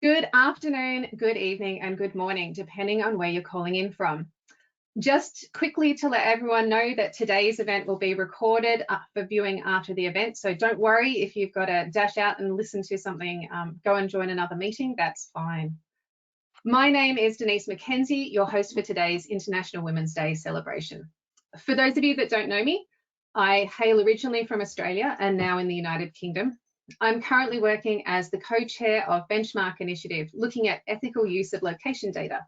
Good afternoon, good evening, and good morning, depending on where you're calling in from. Just quickly to let everyone know that today's event will be recorded for viewing after the event. So don't worry if you've got to dash out and listen to something, go and join another meeting, that's fine. My name is Denise Mckenzie, your host for today's International Women's Day celebration. For those of you that don't know me, I hail originally from Australia and now in the United Kingdom. I'm currently working as the co-chair of Benchmark Initiative, looking at ethical use of location data.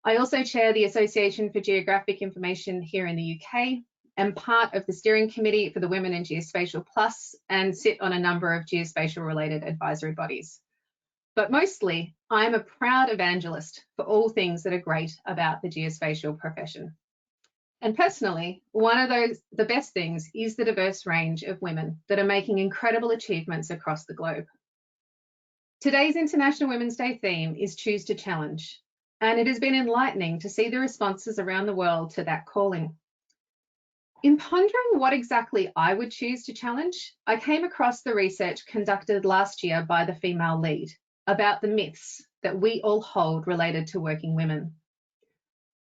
I also chair the Association for Geographic Information here in the UK, am part of the steering committee for the Women in Geospatial Plus, and sit on a number of geospatial related advisory bodies. But mostly, I'm a proud evangelist for all things that are great about the geospatial profession. And personally, one of the best things is the diverse range of women that are making incredible achievements across the globe. Today's International Women's Day theme is Choose to Challenge, and it has been enlightening to see the responses around the world to that calling. In pondering what exactly I would choose to challenge, I came across the research conducted last year by the Female Lead about the myths that we all hold related to working women.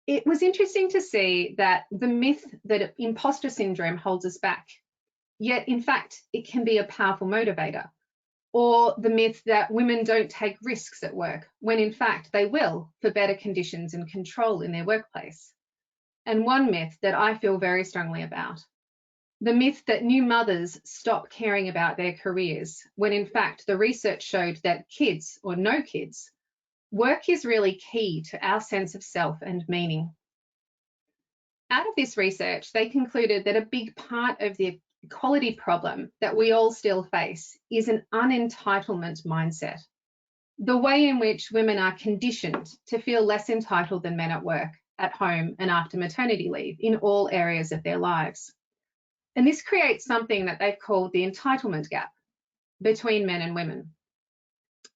It was interesting to see that the myth that imposter syndrome holds us back, yet in fact, it can be a powerful motivator, or the myth that women don't take risks at work, when in fact they will for better conditions and control in their workplace. And one myth that I feel very strongly about, the myth that new mothers stop caring about their careers, when in fact the research showed that kids or no kids, work is really key to our sense of self and meaning. Out of this research, they concluded that a big part of the equality problem that we all still face is an unentitlement mindset. The way in which women are conditioned to feel less entitled than men at work, at home, and after maternity leave in all areas of their lives. And this creates something that they've called the entitlement gap between men and women.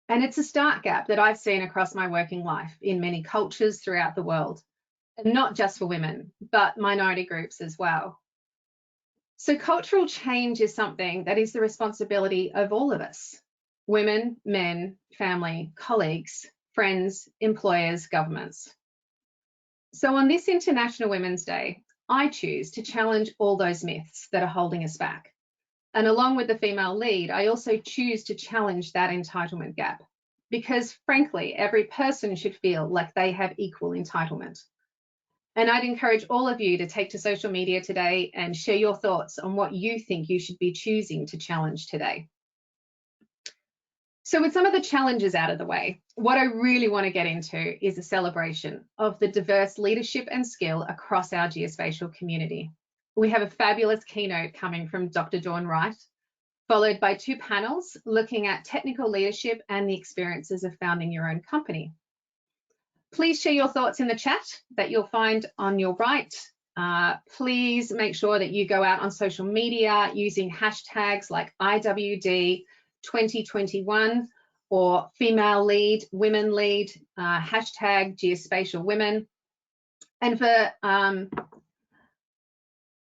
And it's a stark gap that I've seen across my working life in many cultures throughout the world, and not just for women, but minority groups as well. So cultural change is something that is the responsibility of all of us, women, men, family, colleagues, friends, employers, governments. So on this International Women's Day, I choose to challenge all those myths that are holding us back. And along with the Female Lead, I also choose to challenge that entitlement gap, because frankly, every person should feel like they have equal entitlement. And I'd encourage all of you to take to social media today and share your thoughts on what you think you should be choosing to challenge today. So with some of the challenges out of the way, what I really want to get into is a celebration of the diverse leadership and skill across our geospatial community. We have a fabulous keynote coming from Dr. Dawn Wright, followed by 2 panels looking at technical leadership and the experiences of founding your own company. Please share your thoughts in the chat that you'll find on your right. Please make sure that you go out on social media using hashtags like IWD 2021 or Female Lead, Women Lead, hashtag Geospatial Women.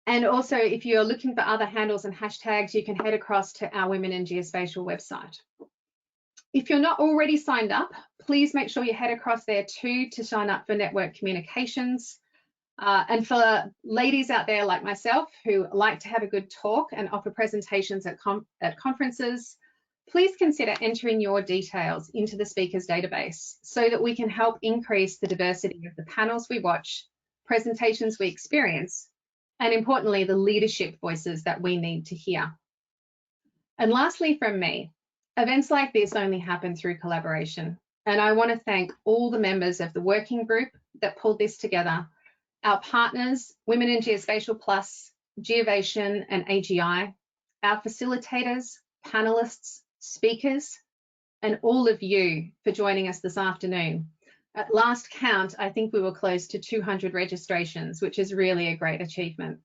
And also, if you're looking for other handles and hashtags, you can head across to our Women in Geospatial website. If you're not already signed up, please make sure you head across there too to sign up for network communications. And for ladies out there like myself who like to have a good talk and offer presentations at conferences, please consider entering your details into the speakers database so that we can help increase the diversity of the panels we watch, presentations we experience, and importantly, the leadership voices that we need to hear. And lastly from me, events like this only happen through collaboration. And I want to thank all the members of the working group that pulled this together, our partners, Women in Geospatial Plus, Geovation and AGI, our facilitators, panelists, speakers, and all of you for joining us this afternoon. At last count, I think we were close to 200 registrations, which is really a great achievement.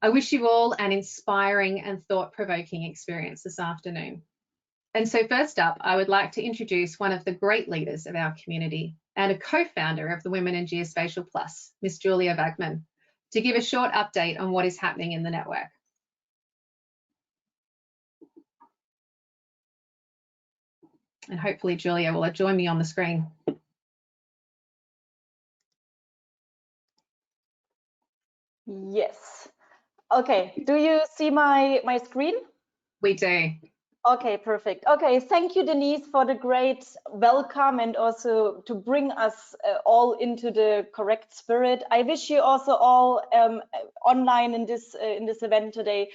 I wish you all an inspiring and thought-provoking experience this afternoon. And so first up, I would like to introduce one of the great leaders of our community and a co-founder of the Women in Geospatial Plus, Miss Julia Wagman, to give a short update on what is happening in the network. And hopefully Julia will join me on the screen. Yes. Okay, do you see my screen? We do. Okay, perfect. Okay, thank you, Denise, for the great welcome and also to bring us all into the correct spirit. I wish you also all online in this event today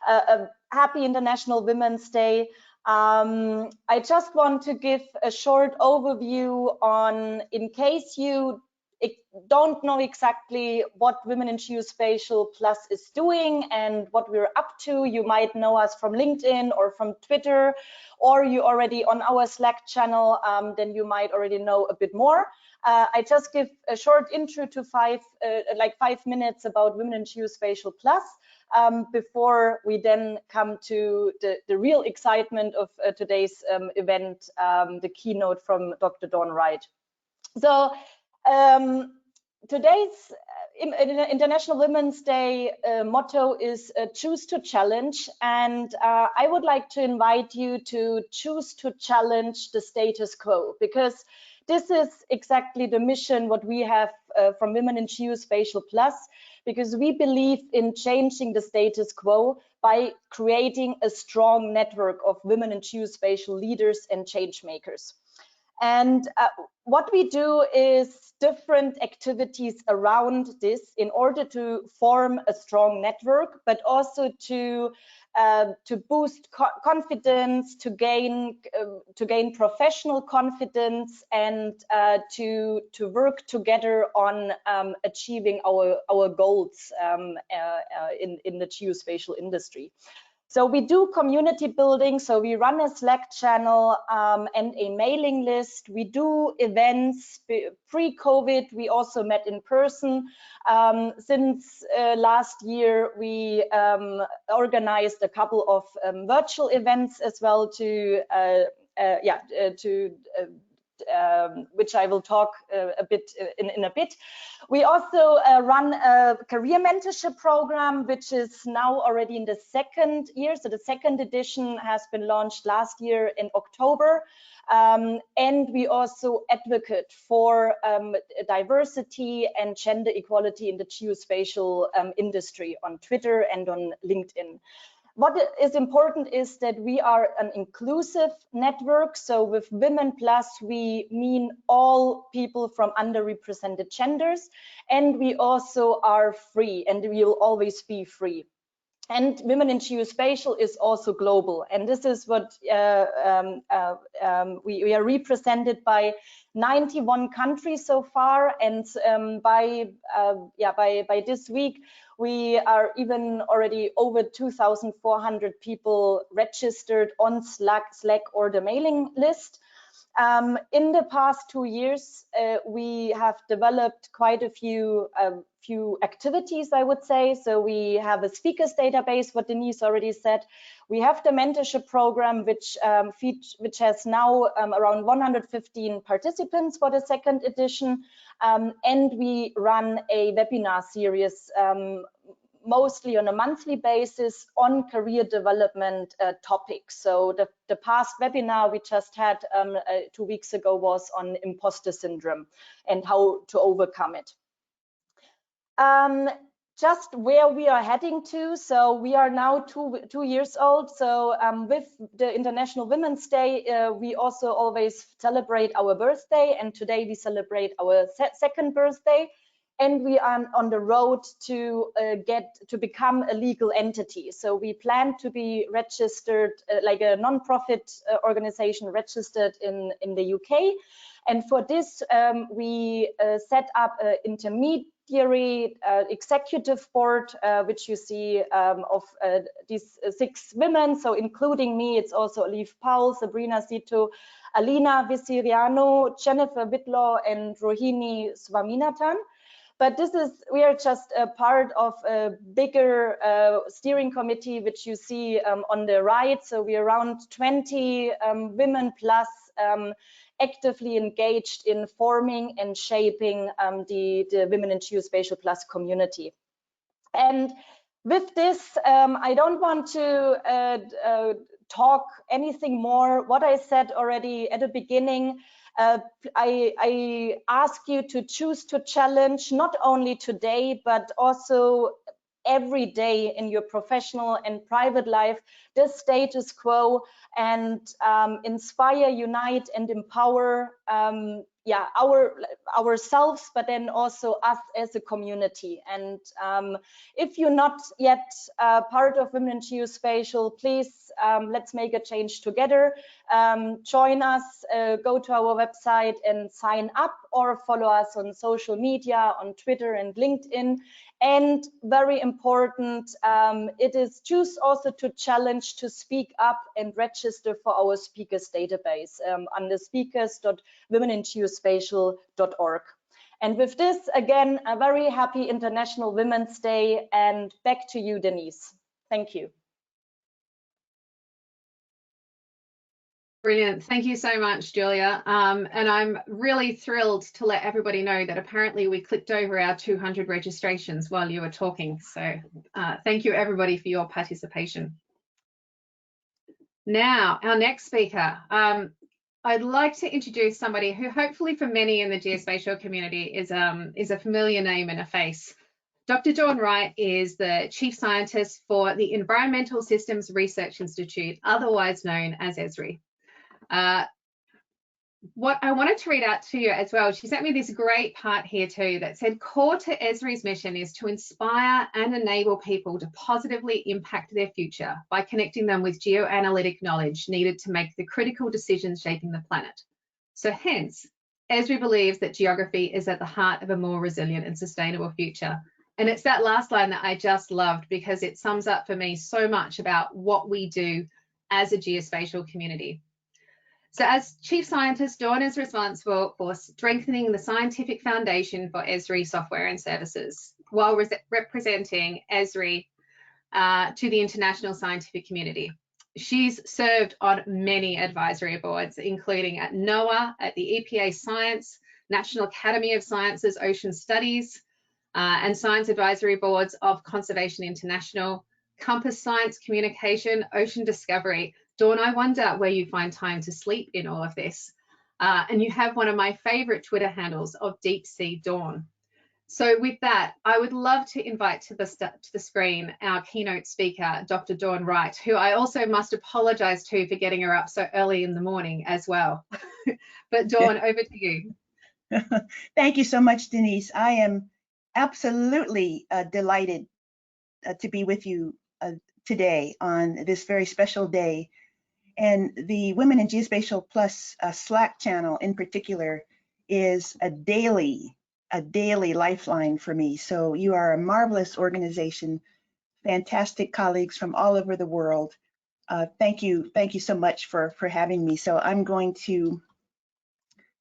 a happy International Women's Day. I just want to give a short overview on, in case you don't know exactly what Women in Geospatial Plus is doing and what we're up to. You might know us from LinkedIn or from Twitter, or you already on our Slack channel, then you might already know a bit more. I just give a short intro to like 5 minutes about Women in Geospatial Plus before we then come to the real excitement of today's event, the keynote from Dr. Dawn Wright. So today's International Women's Day motto is choose to challenge, and I would like to invite you to choose to challenge the status quo, because this is exactly the mission what we have from Women in Geospatial Plus, because we believe in changing the status quo by creating a strong network of women in geospatial leaders and change makers. And what we do is different activities around this in order to form a strong network, but also to boost confidence, to gain professional confidence, and to work together on achieving our goals in the geospatial industry. So we do community building, so we run a Slack channel and a mailing list. We do events. Pre-COVID, we also met in person. Since last year, we organized a couple of virtual events as well which I will talk a bit in a bit. We also run a career mentorship program, which is now already in the 2nd year. So the 2nd edition has been launched last year in October. And we also advocate for diversity and gender equality in the geospatial industry on Twitter and on LinkedIn. What is important is that we are an inclusive network. So with Women Plus, we mean all people from underrepresented genders, and we also are free, and we will always be free. And Women in Geospatial is also global, and this is what we are represented by 91 countries so far, and by this week we are even already over 2,400 people registered on Slack or the mailing list. In the past 2 years, we have developed quite a few activities, I would say. So we have a speakers database, what Denise already said. We have the mentorship program, which has now around 115 participants for the 2nd edition. And we run a webinar series mostly on a monthly basis on career development topics. So the past webinar we just had 2 weeks ago was on imposter syndrome and how to overcome it. Just where we are heading to. So we are now two years old. So with the International Women's Day, we also always celebrate our birthday. And today we celebrate our 2nd birthday. And we are on the road to become a legal entity. So we plan to be registered like a non-profit organization registered in the UK. And for this, we set up an intermediary executive board, which you see of these 6 women. So including me, it's also Olive Powell, Sabrina Zito, Alina Visiriano, Jennifer Whitlaw, and Rohini Swaminathan. But we are just a part of a bigger steering committee, which you see on the right. So we're around 20 Women Plus actively engaged in forming and shaping the Women in Geospatial Plus community. And with this, I don't want to talk anything more, what I said already at the beginning, I ask you to choose to challenge, not only today, but also every day in your professional and private life, the status quo, and inspire, unite, and empower ourselves, but then also us as a community. And if you're not yet part of Women in Geospatial, please let's make a change together. Join us, go to our website and sign up, or follow us on social media, on Twitter and LinkedIn. And very important, it is choose also to challenge, to speak up and register for our speakers database under speakers.womeningeospatial.org. And with this, again, a very happy International Women's Day, and back to you, Denise. Thank you. Brilliant. Thank you so much, Julia. And I'm really thrilled to let everybody know that apparently we clicked over our 200 registrations while you were talking. So thank you, everybody, for your participation. Now, our next speaker. I'd like to introduce somebody who hopefully for many in the geospatial community is a familiar name and a face. Dr. Dawn Wright is the Chief Scientist for the Environmental Systems Research Institute, otherwise known as Esri. What I wanted to read out to you as well, she sent me this great part here too that said, core to Esri's mission is to inspire and enable people to positively impact their future by connecting them with geoanalytic knowledge needed to make the critical decisions shaping the planet. So hence, Esri believes that geography is at the heart of a more resilient and sustainable future. And it's that last line that I just loved, because it sums up for me so much about what we do as a geospatial community. So as Chief Scientist, Dawn is responsible for strengthening the scientific foundation for Esri software and services, while representing Esri to the international scientific community. She's served on many advisory boards, including at NOAA, at the EPA Science, National Academy of Sciences Ocean Studies, and Science Advisory Boards of Conservation International, Compass Science Communication, Ocean Discovery. Dawn, I wonder where you find time to sleep in all of this. And you have one of my favorite Twitter handles of Deep Sea Dawn. So with that, I would love to invite to the screen our keynote speaker, Dr. Dawn Wright, who I also must apologize to for getting her up so early in the morning as well. But Dawn, over to you. Thank you so much, Denise. I am absolutely delighted to be with you today on this very special day. And the Women in Geospatial Plus Slack channel in particular is a daily lifeline for me. So you are a marvelous organization, fantastic colleagues from all over the world. Thank you so much for having me. So I'm going to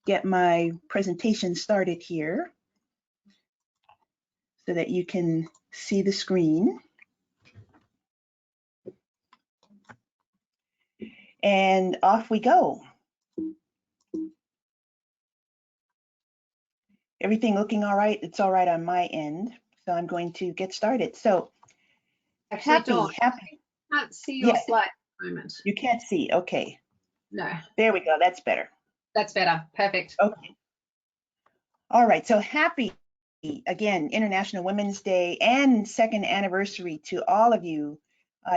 get my presentation started here so that you can see the screen. And off we go. Everything looking all right? It's all right on my end. So I'm going to get started. So Actually, Dawn, happy. I can't see your slide at the moment. You can't see, okay. No. There we go, that's better. That's better, perfect. Okay. All right, so happy, again, International Women's Day and second anniversary to all of you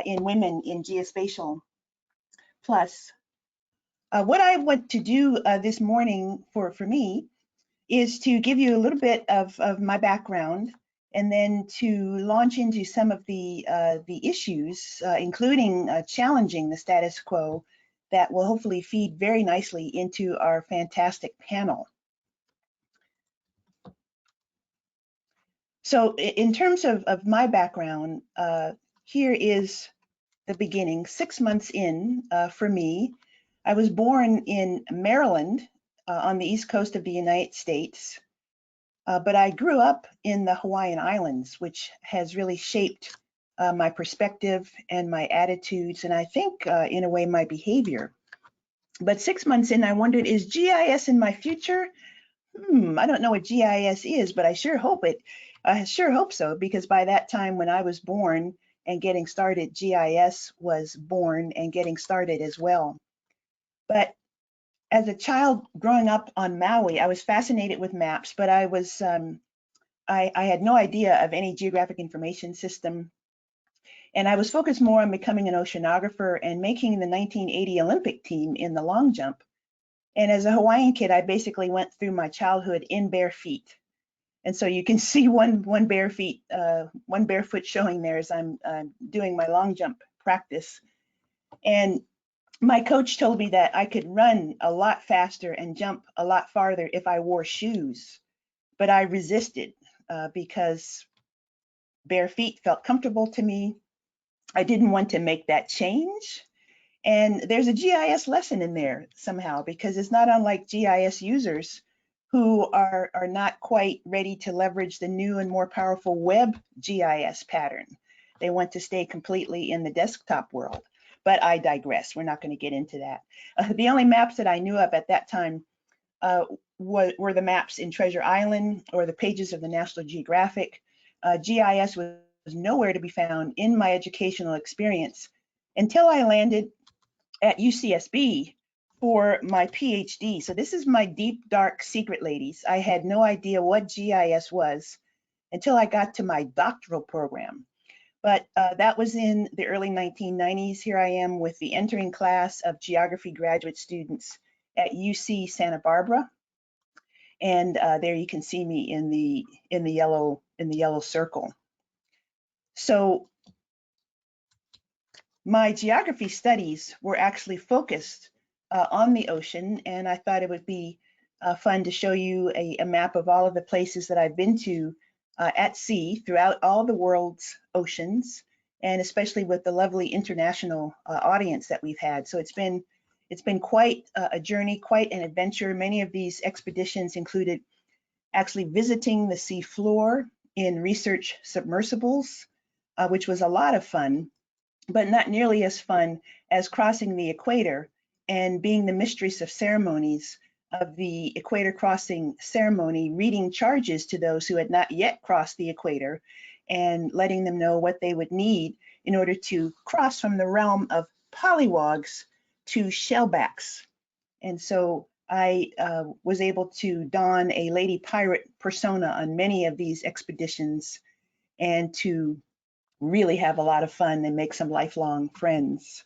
in Women in Geospatial Plus. What I want to do this morning for me is to give you a little bit of my background, and then to launch into some of the issues, including challenging the status quo, that will hopefully feed very nicely into our fantastic panel. So in terms of my background, here is the beginning. 6 months in for me. I was born in Maryland on the east coast of the United States, but I grew up in the Hawaiian Islands, which has really shaped my perspective and my attitudes, and I think in a way my behavior. But 6 months in, I wondered, is GIS in my future? I don't know what GIS is, but I sure hope it. I sure hope so, because by that time when I was born, and getting started, GIS was born and getting started as well. But as a child growing up on Maui, I was fascinated with maps, but I was I had no idea of any geographic information system. And I was focused more on becoming an oceanographer and making the 1980 Olympic team in the long jump. And as a Hawaiian kid, I basically went through my childhood in bare feet. And so you can see one barefoot showing there as I'm doing my long jump practice. And my coach told me that I could run a lot faster and jump a lot farther if I wore shoes, but I resisted because bare feet felt comfortable to me. I didn't want to make that change. And there's a GIS lesson in there somehow, because it's not unlike GIS users who are not quite ready to leverage the new and more powerful web GIS pattern. They want to stay completely in the desktop world. But I digress. We're not going to get into that. The only maps that I knew of at that time were the maps in Treasure Island or the pages of the National Geographic. GIS was nowhere to be found in my educational experience until I landed at UCSB for my PhD. So this is my deep, dark secret, ladies. I had no idea what GIS was until I got to my doctoral program. But that was in the early 1990s. Here I am with the entering class of geography graduate students at UC Santa Barbara. And there you can see me in the yellow circle. So my geography studies were actually focused on the ocean, and I thought it would be fun to show you a map of all of the places that I've been to at sea throughout all the world's oceans, and especially with the lovely international audience that we've had. So it's been quite a journey, quite an adventure. Many of these expeditions included actually visiting the sea floor in research submersibles, which was a lot of fun, but not nearly as fun as crossing the equator and being the mistress of ceremonies of the equator crossing ceremony, reading charges to those who had not yet crossed the equator and letting them know what they would need in order to cross from the realm of polywogs to shellbacks. And so I was able to don a lady pirate persona on many of these expeditions and to really have a lot of fun and make some lifelong friends.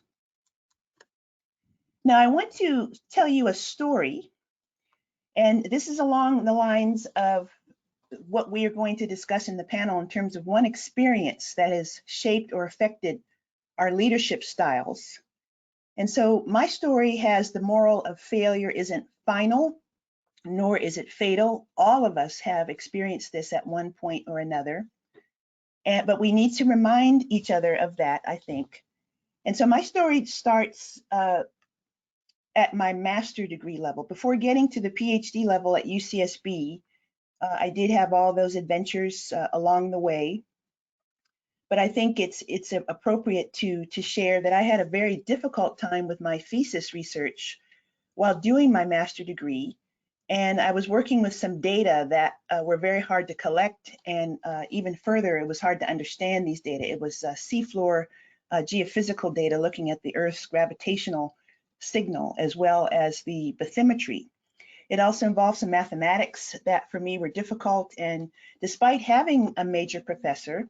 Now I want to tell you a story, and this is along the lines of what we are going to discuss in the panel in terms of one experience that has shaped or affected our leadership styles. And so my story has the moral of failure isn't final, nor is it fatal. All of us have experienced this at one point or another. But we need to remind each other of that, I think. And so my story starts at my master's degree level. Before getting to the PhD level at UCSB, I did have all those adventures along the way. But I think it's appropriate to share that I had a very difficult time with my thesis research while doing my master's degree. And I was working with some data that were very hard to collect, and even further, it was hard to understand these data. It was seafloor geophysical data looking at the Earth's gravitational signal as well as the bathymetry. It also involved some mathematics that for me were difficult, and despite having a major professor,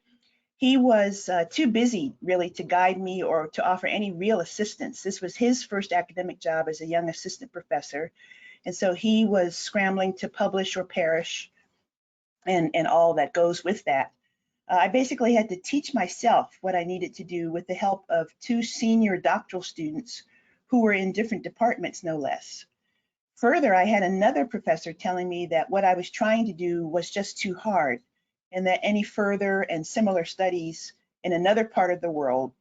he was too busy really to guide me or to offer any real assistance. This was his first academic job as a young assistant professor. And so he was scrambling to publish or perish and all that goes with that. I basically had to teach myself what I needed to do with the help of two senior doctoral students who were in different departments, no less. Further, I had another professor telling me that what I was trying to do was just too hard, and that any further and similar studies in another part of the world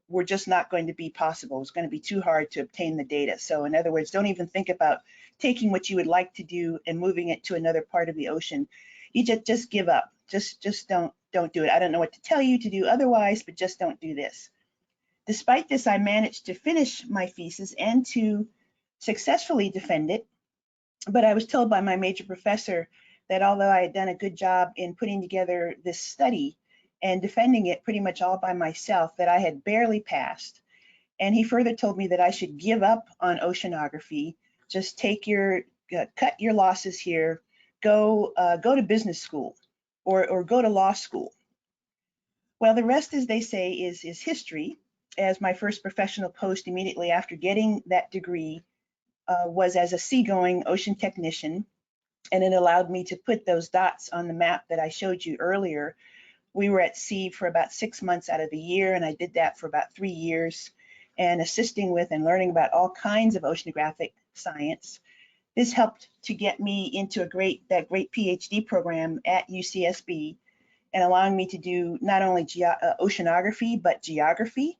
were just not going to be possible. It was going to be too hard to obtain the data. So in other words, don't even think about taking what you would like to do and moving it to another part of the ocean. You just give up. Just don't do it. I don't know what to tell you to do otherwise, but just don't do this. Despite this, I managed to finish my thesis and to successfully defend it. But I was told by my major professor that although I had done a good job in putting together this study and defending it pretty much all by myself that I had barely passed. And he further told me that I should give up on oceanography, just take cut your losses here, go to business school or go to law school. Well, the rest, as they say, is history, as my first professional post immediately after getting that degree was as a seagoing ocean technician, and it allowed me to put those dots on the map that I showed you earlier. We were at sea for about 6 months out of the year, and I did that for about 3 years, and assisting with and learning about all kinds of oceanographic science. This helped to get me into that great PhD program at UCSB, and allowing me to do not only oceanography, but geography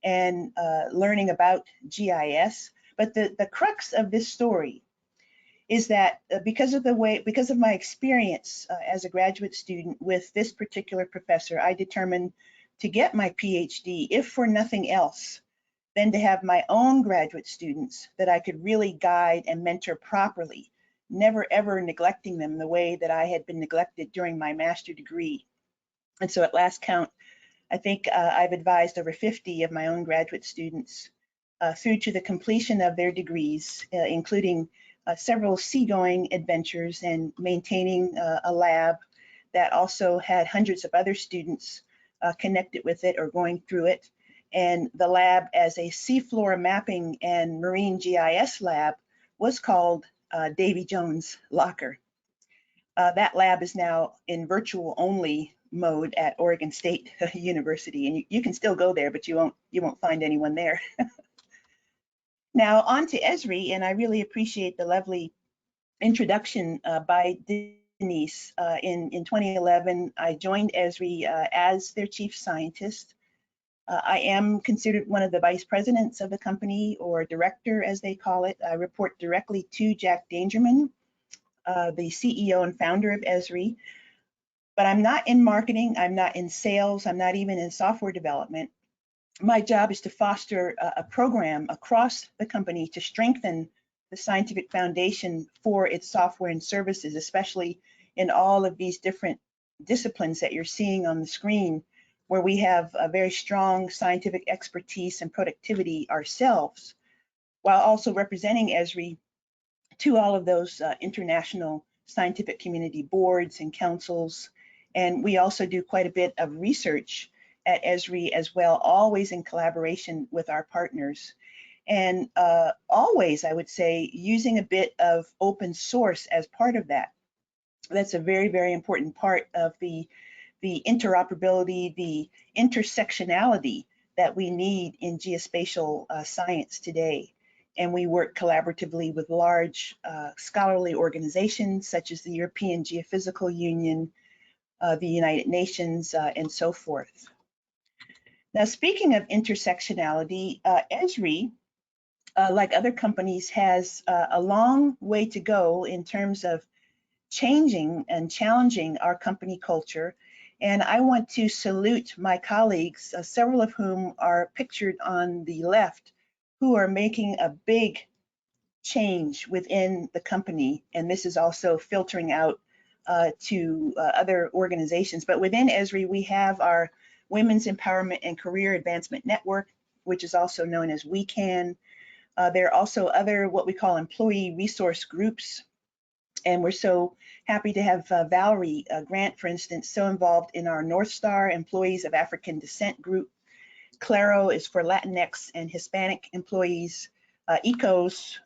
and learning about GIS. But the crux of this story is that because of my experience as a graduate student with this particular professor, I determined to get my PhD, if for nothing else, than to have my own graduate students that I could really guide and mentor properly, never ever neglecting them the way that I had been neglected during my master degree. And so at last count, I think I've advised over 50 of my own graduate students through to the completion of their degrees, including several seagoing adventures and maintaining a lab that also had hundreds of other students connected with it or going through it. And the lab, as a seafloor mapping and marine GIS lab, was called Davy Jones Locker. That lab is now in virtual only mode at Oregon State University, and you can still go there, but you won't find anyone there. Now on to Esri, and I really appreciate the lovely introduction by Denise. In 2011, I joined Esri as their chief scientist. I am considered one of the vice presidents of the company, or director as they call it. I report directly to Jack Dangerman, the CEO and founder of Esri. But I'm not in marketing, I'm not in sales, I'm not even in software development. My job is to foster a program across the company to strengthen the scientific foundation for its software and services, especially in all of these different disciplines that you're seeing on the screen, where we have a very strong scientific expertise and productivity ourselves, while also representing Esri to all of those international scientific community boards and councils. And we also do quite a bit of research at Esri as well, always in collaboration with our partners. And always, I would say, using a bit of open source as part of that. That's a very, very important part of the interoperability, the intersectionality that we need in geospatial science today. And we work collaboratively with large scholarly organizations such as the European Geophysical Union, the United Nations, and so forth. Now, speaking of intersectionality, Esri, like other companies, has a long way to go in terms of changing and challenging our company culture. And I want to salute my colleagues, several of whom are pictured on the left, who are making a big change within the company. And this is also filtering out to other organizations. But within Esri, we have our Women's Empowerment and Career Advancement Network, which is also known as WeCan. There are also other what we call employee resource groups. And we're so happy to have Valerie Grant, for instance, so involved in our North Star Employees of African Descent group. Clara is for Latinx and Hispanic employees. ECOS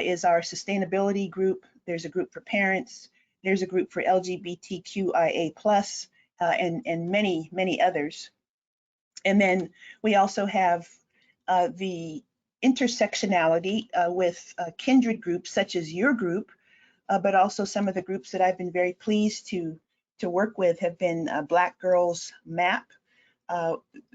is our sustainability group. There's a group for parents. There's a group for LGBTQIA+, and many, many others. And then we also have the intersectionality with kindred groups such as your group, but also some of the groups that I've been very pleased to work with have been Black Girls MAP,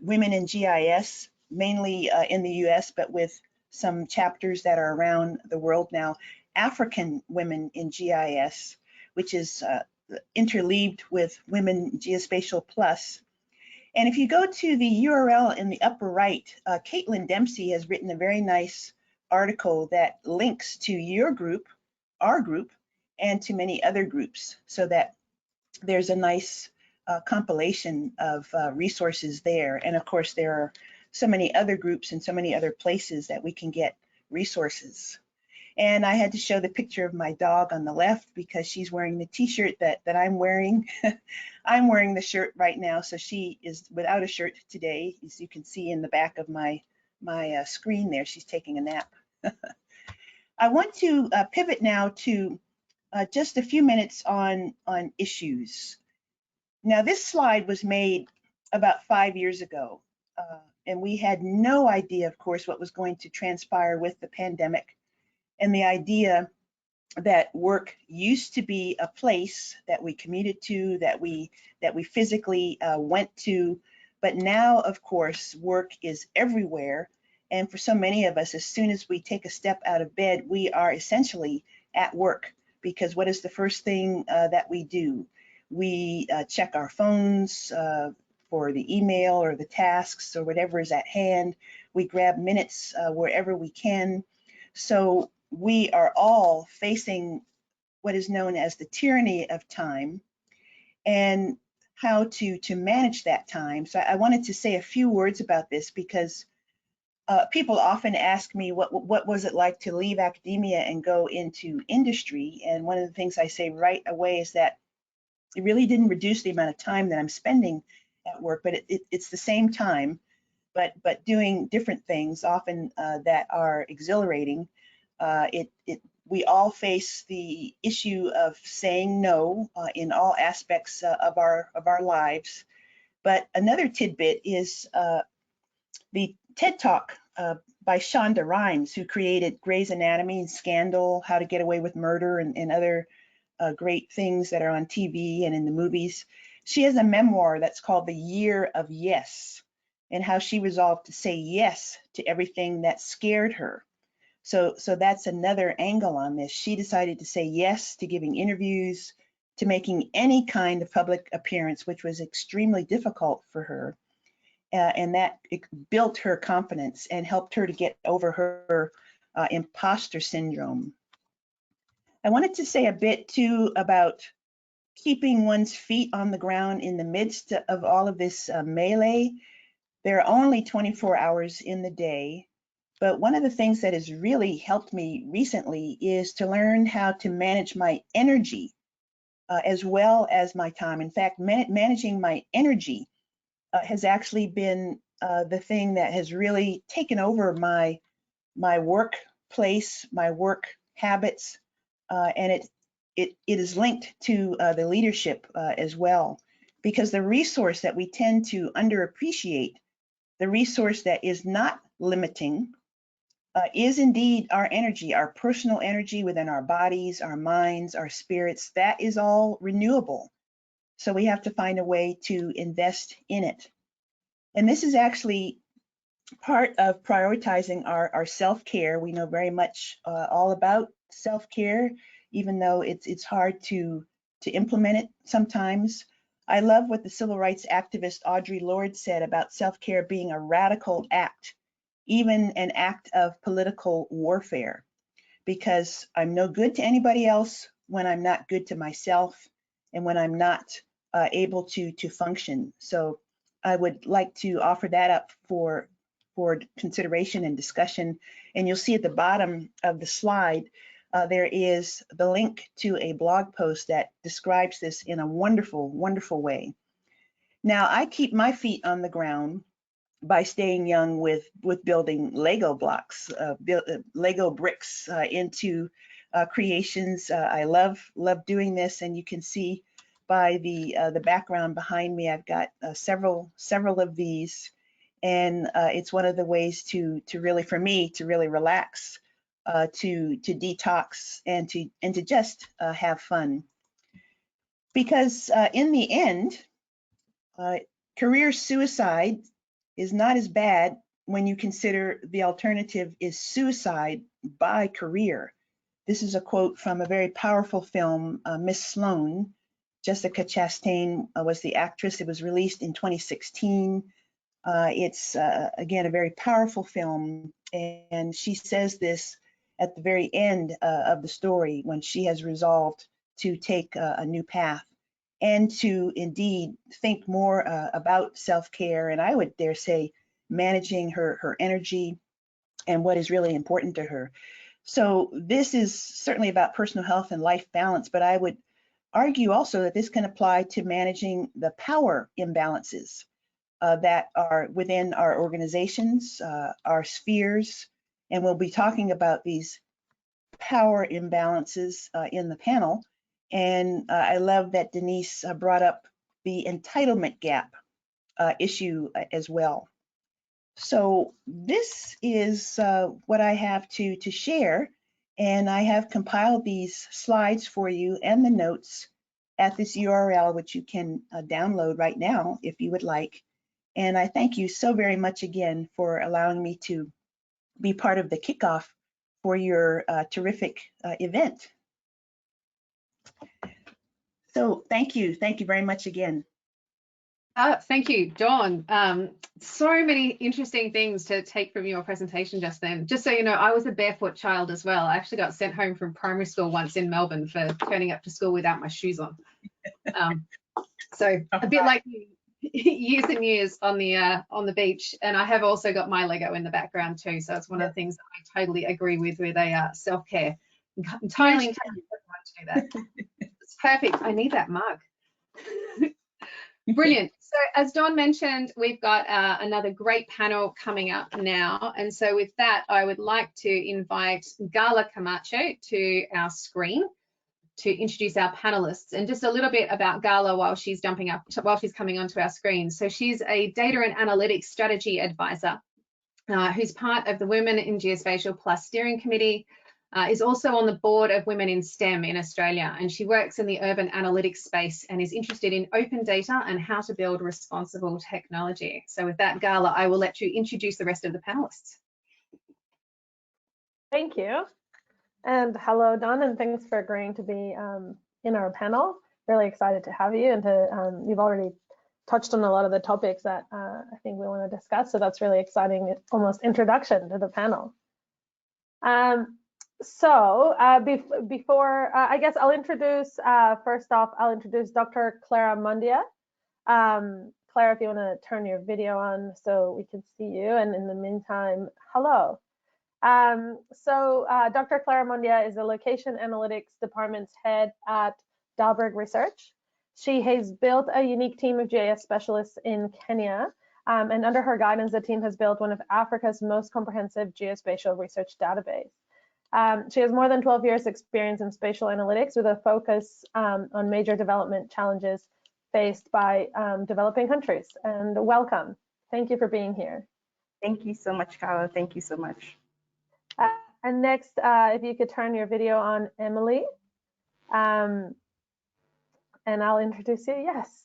Women in GIS, mainly in the US, but with some chapters that are around the world now, African Women in GIS, which is interleaved with Women Geospatial Plus. And if you go to the URL in the upper right, Caitlin Dempsey has written a very nice article that links to your group, our group, and to many other groups, so that there's a nice compilation of resources there. And of course, there are so many other groups and so many other places that we can get resources. And I had to show the picture of my dog on the left because she's wearing the t-shirt that I'm wearing. I'm wearing the shirt right now, so she is without a shirt today. As you can see in the back of my screen there, she's taking a nap. I want to pivot now to just a few minutes on issues. Now, this slide was made about 5 years ago, and we had no idea, of course, what was going to transpire with the pandemic, and the idea that work used to be a place that we commuted to, that we physically went to, but now, of course, work is everywhere. And for so many of us, as soon as we take a step out of bed, we are essentially at work, because what is the first thing that we do? We check our phones for the email or the tasks or whatever is at hand. We grab minutes wherever we can. So we are all facing what is known as the tyranny of time and how to manage that time. So I wanted to say a few words about this because people often ask me what was it like to leave academia and go into industry. And one of the things I say right away is that it really didn't reduce the amount of time that I'm spending at work, but it's the same time, but doing different things, often that are exhilarating. We all face the issue of saying no in all aspects of our lives. But another tidbit is the TED Talk by Shonda Rhimes, who created Grey's Anatomy and Scandal, How to Get Away with Murder, and other great things that are on TV and in the movies. She has a memoir that's called The Year of Yes, and how she resolved to say yes to everything that scared her. So that's another angle on this. She decided to say yes to giving interviews, to making any kind of public appearance, which was extremely difficult for her. And that it built her confidence and helped her to get over her imposter syndrome. I wanted to say a bit too about keeping one's feet on the ground in the midst of all of this melee. There are only 24 hours in the day, but one of the things that has really helped me recently is to learn how to manage my energy as well as my time. In fact, managing my energy has actually been the thing that has really taken over my workplace, my work habits, and it is linked to the leadership as well, because the resource that we tend to underappreciate, the resource that is not limiting, is indeed our energy, our personal energy within our bodies, our minds, our spirits. That is all renewable. So we have to find a way to invest in it. And this is actually part of prioritizing our self-care. We know very much all about self-care, even though it's hard to implement it sometimes. I love what the civil rights activist Audre Lorde said about self-care being a radical act, even an act of political warfare, because I'm no good to anybody else when I'm not good to myself and when I'm not able to function. So I would like to offer that up for consideration and discussion. And you'll see at the bottom of the slide, there is the link to a blog post that describes this in a wonderful, wonderful way. Now, I keep my feet on the ground by staying young with building Lego blocks, Lego bricks into creations. I love doing this, and you can see by the background behind me, I've got several of these, and it's one of the ways to really, for me, to really relax, to detox, and to just have fun. Because in the end, career suicide is not as bad when you consider the alternative is suicide by career. This is a quote from a very powerful film, Miss Sloane. Jessica Chastain was the actress. It was released in 2016. It's, again, a very powerful film. And she says this at the very end of the story when she has resolved to take a new path. and to indeed think more about self-care, and I would dare say managing her energy and what is really important to her. So this is certainly about personal health and life balance, but I would argue also that this can apply to managing the power imbalances that are within our organizations, our spheres, and we'll be talking about these power imbalances in the panel. And I love that Denise brought up the entitlement gap issue as well. So this is what I have to share, and I have compiled these slides for you and the notes at this URL, which you can download right now if you would like. And I thank you so very much again for allowing me to be part of the kickoff for your terrific event. So thank you very much again. Thank you, Dawn. So many interesting things to take from your presentation just then. Just so you know, I was a barefoot child as well. I actually got sent home from primary school once in Melbourne for turning up to school without my shoes on. So a bit like you, years and years on the beach. And I have also got my Lego in the background too. So it's one of the things that I totally agree with a self-care. Entirely encourage everyone to do that. It's perfect. I need that mug. Brilliant. So as Dawn mentioned, we've got another great panel coming up now. And so with that, I would like to invite Gala Camacho to our screen to introduce our panelists, and just a little bit about Gala while she's coming onto our screen. So she's a data and analytics strategy advisor who's part of the Women in Geospatial Plus steering committee, is also on the board of Women in STEM in Australia, and she works in the urban analytics space and is interested in open data and how to build responsible technology. So with that, Gala, I will let you introduce the rest of the panelists. Thank you. And hello, Dawn, and thanks for agreeing to be in our panel. Really excited to have you, and to you've already touched on a lot of the topics that I think we want to discuss. So that's really exciting, almost introduction to the panel. So before, I guess I'll introduce, first off, I'll introduce Dr. Clara Mundia. Clara, if you want to turn your video on so we can see you, and in the meantime, hello. Dr. Clara Mondia is the Location Analytics Department's head at Dalberg Research. She has built a unique team of GIS specialists in Kenya, and under her guidance, the team has built one of Africa's most comprehensive geospatial research database. She has more than 12 years experience in spatial analytics with a focus on major development challenges faced by developing countries. And welcome. Thank you for being here. Thank you so much, Carla. Thank you so much. And next, if you could turn your video on, Emily, and I'll introduce you. Yes.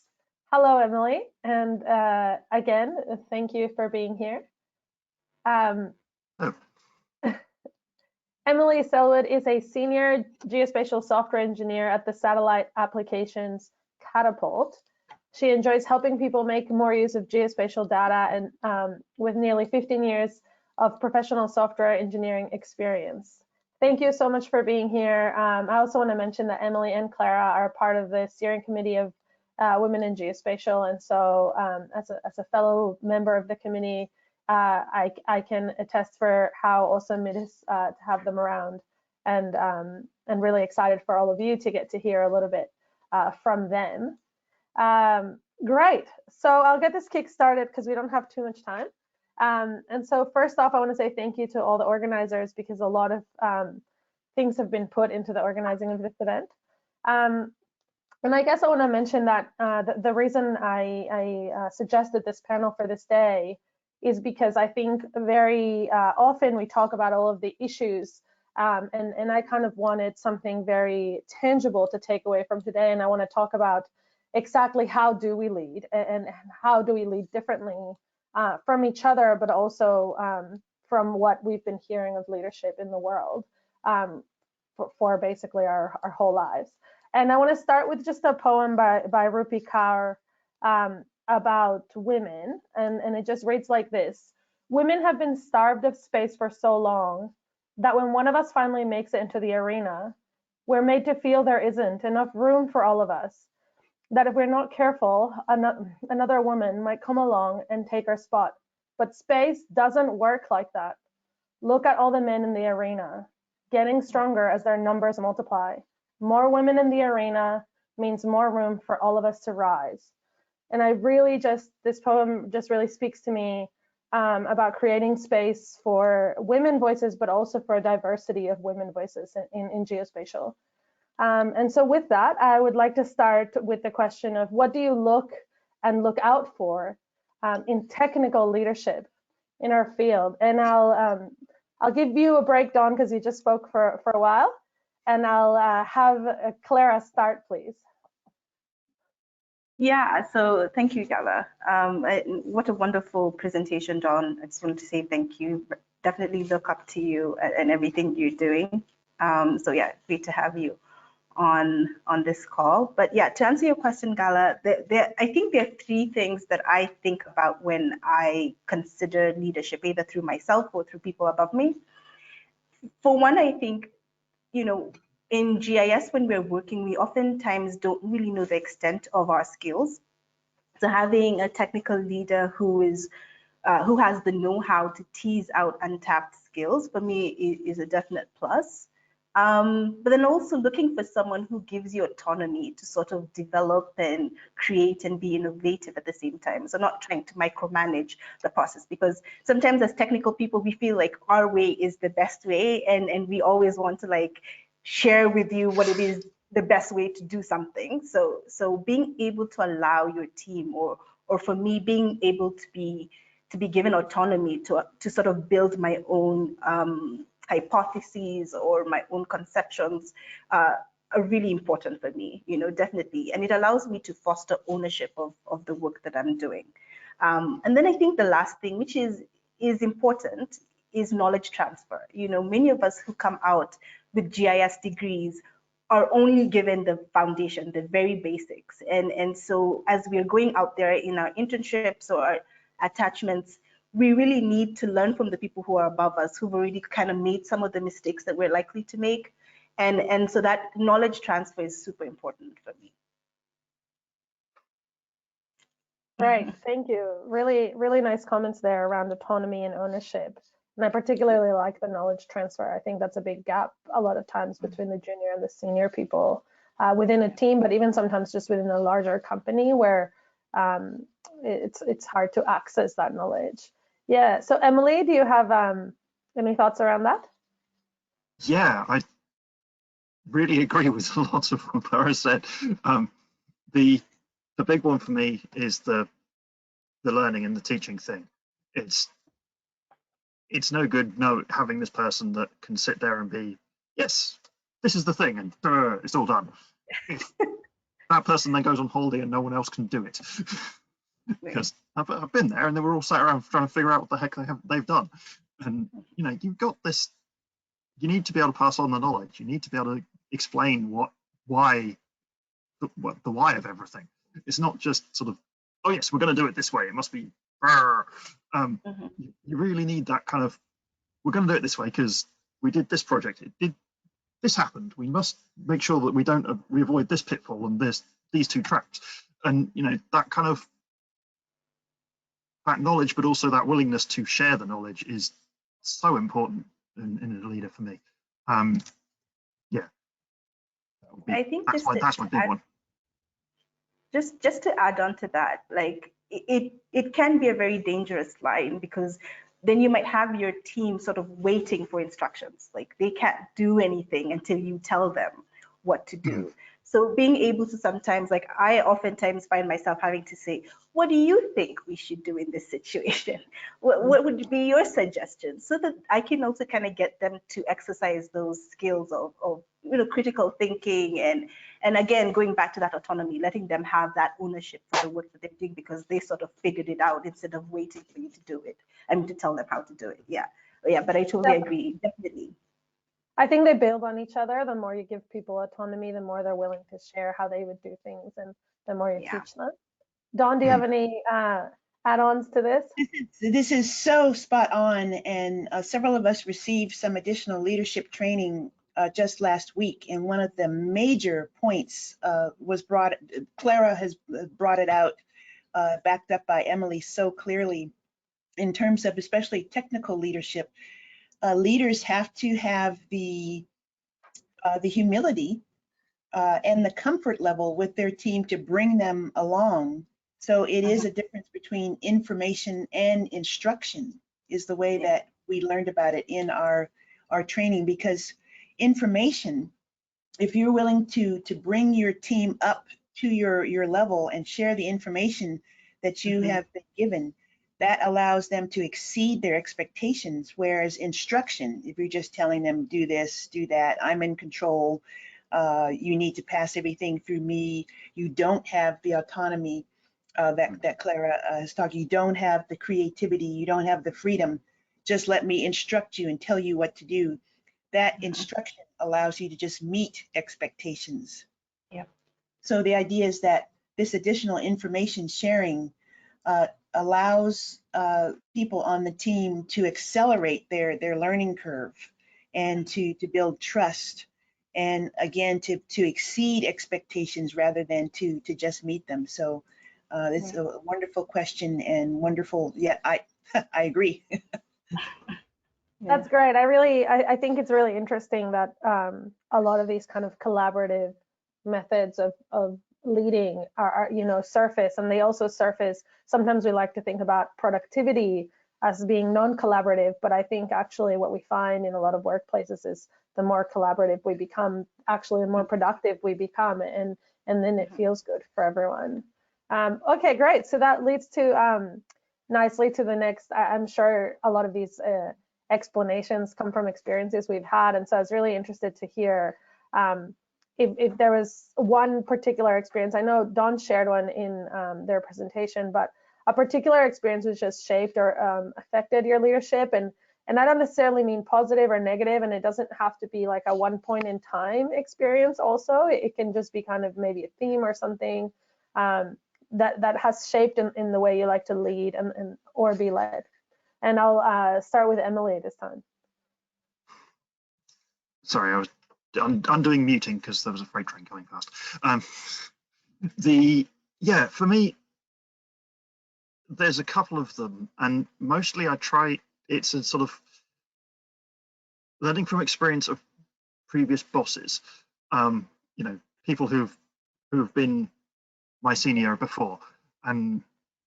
Hello, Emily. And again, thank you for being here. Emily Sellwood is a senior geospatial software engineer at the satellite applications Catapult. She enjoys helping people make more use of geospatial data, and with nearly 15 years of professional software engineering experience. Thank you so much for being here. I also want to mention that Emily and Clara are part of the steering committee of Women in Geospatial, and so as a fellow member of the committee, I can attest for how awesome it is to have them around, and really excited for all of you to get to hear a little bit from them. Great, so I'll get this kick started because we don't have too much time. And so first off, I want to say thank you to all the organizers, because a lot of things have been put into the organizing of this event. And I guess I want to mention that the reason I suggested this panel for this day is because I think very often we talk about all of the issues, and I kind of wanted something very tangible to take away from today. And I want to talk about exactly how do we lead, and how do we lead differently from each other, but also from what we've been hearing of leadership in the world for basically our whole lives. And I want to start with just a poem by Rupi Kaur about women, and it just reads like this. Women have been starved of space for so long that when one of us finally makes it into the arena, we're made to feel there isn't enough room for all of us. that if we're not careful, another woman might come along and take our spot. But space doesn't work like that. Look at all the men in the arena, getting stronger as their numbers multiply. More women in the arena means more room for all of us to rise. And I really this poem just really speaks to me about creating space for women voices, but also for a diversity of women voices in geospatial. And so with that, I would like to start with the question of what do you look out for in technical leadership in our field? And I'll give you a break, Dawn, because you just spoke for a while, and I'll have Clara start, please. Yeah, so thank you, Gala. What a wonderful presentation, Dawn. I just wanted to say thank you. Definitely look up to you and everything you're doing. So yeah, great to have you on this call. But yeah, to answer your question, Gala, I think there are three things that I think about when I consider leadership, either through myself or through people above me. For one, I think, in GIS, when we're working, we oftentimes don't really know the extent of our skills. So having a technical leader who has the know-how to tease out untapped skills, for me, is a definite plus. But then also looking for someone who gives you autonomy to sort of develop and create and be innovative at the same time. So not trying to micromanage the process, because sometimes as technical people, we feel like our way is the best way, and we always want to share with you what it is the best way to do something. So being able to allow your team, or for me, being able to be given autonomy to sort of build my own hypotheses or my own conceptions are really important for me, definitely. And it allows me to foster ownership of the work that I'm doing. And then I think the last thing, which is important, is knowledge transfer. Many of us who come out with GIS degrees are only given the foundation, the very basics. And so as we're going out there in our internships or our attachments, we really need to learn from the people who are above us, who've already kind of made some of the mistakes that we're likely to make. And so that knowledge transfer is super important for me. Right, thank you. Really, really nice comments there around autonomy and ownership. And I particularly like the knowledge transfer. I think that's a big gap a lot of times between the junior and the senior people within a team, but even sometimes just within a larger company where it's hard to access that knowledge. Yeah, so Emily, do you have any thoughts around that? Yeah, I really agree with lots of what Clara said. The big one for me is the learning and the teaching thing. It's no good having this person that can sit there and be, yes, this is the thing, and it's all done. If that person then goes on holiday and no one else can do it. Because I've been there, and they were all sat around trying to figure out what the heck they've done. And you've got this. You need to be able to pass on the knowledge. You need to be able to explain the why of everything. It's not just sort of, oh yes, we're going to do it this way. It must be. You really need that kind of, we're going to do it this way because we did this project. This happened. We must make sure that we avoid this pitfall and these two traps. And that kind of that knowledge, but also that willingness to share the knowledge is so important in a leader for me. Yeah, I think that's my big one. Just to add on to that, it can be a very dangerous line, because then you might have your team sort of waiting for instructions. They can't do anything until you tell them what to do. So being able to sometimes, I oftentimes find myself having to say, what do you think we should do in this situation? What would be your suggestions? So that I can also kind of get them to exercise those skills of critical thinking, and again, going back to that autonomy, letting them have that ownership for the work that they're doing, because they sort of figured it out instead of waiting for you to do it. To tell them how to do it. Yeah, but I totally agree, definitely. I think they build on each other. The more you give people autonomy, the more they're willing to share how they would do things, and the more you teach them. Dawn, do you have any add-ons to this? This is so spot on, and several of us received some additional leadership training just last week, and one of the major points was Clara has brought it out, backed up by Emily so clearly, in terms of especially technical leadership. Leaders have to have the humility and the comfort level with their team to bring them along. So it is a difference between information and instruction, is the way that we learned about it in our training. Because information, if you're willing to bring your team up to your level and share the information that you have been given, that allows them to exceed their expectations. Whereas instruction, if you're just telling them, do this, do that, I'm in control, you need to pass everything through me, you don't have the autonomy that Clara is talking, you don't have the creativity, you don't have the freedom, just let me instruct you and tell you what to do. That instruction allows you to just meet expectations. Yep. So the idea is that this additional information sharing allows people on the team to accelerate their learning curve and to build trust, and again to exceed expectations rather than to just meet them. So it's a wonderful question and wonderful. Yeah, I agree. That's great. I think it's really interesting that a lot of these kind of collaborative methods of leading are surface, and they also surface. Sometimes we like to think about productivity as being non-collaborative, but I think actually what we find in a lot of workplaces is the more collaborative we become, actually the more productive we become, and then it feels good for everyone. Okay, great. So that leads to nicely to the next. I'm sure a lot of these explanations come from experiences we've had, and so I was really interested to hear if there was one particular experience. I know Dawn shared one in their presentation, but a particular experience which just shaped or affected your leadership, and I don't necessarily mean positive or negative, and it doesn't have to be like a one point in time experience. Also, it can just be kind of maybe a theme or something that has shaped in the way you like to lead and or be led. And I'll start with Emily this time. Sorry, I was undoing muting because there was a freight train going past. For me, there's a couple of them, and mostly it's a sort of learning from experience of previous bosses. People who've been my senior before, and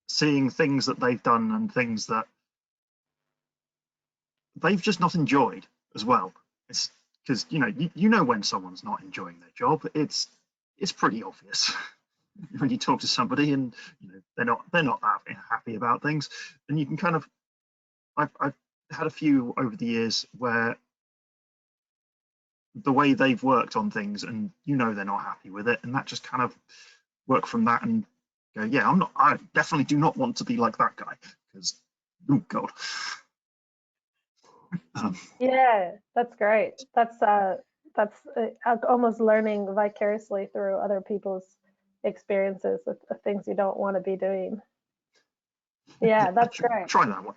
seeing things that they've done and things that they've just not enjoyed as well. It's because you know when someone's not enjoying their job. It's pretty obvious when you talk to somebody and they're not that happy about things, and you can kind of. I've had a few over the years where the way they've worked on things, and they're not happy with it, and that just kind of work from that and go, yeah, I definitely do not want to be like that guy, because oh god. Yeah, that's great. That's almost learning vicariously through other people's experiences with things you don't want to be doing. Yeah, that's great. Try that one.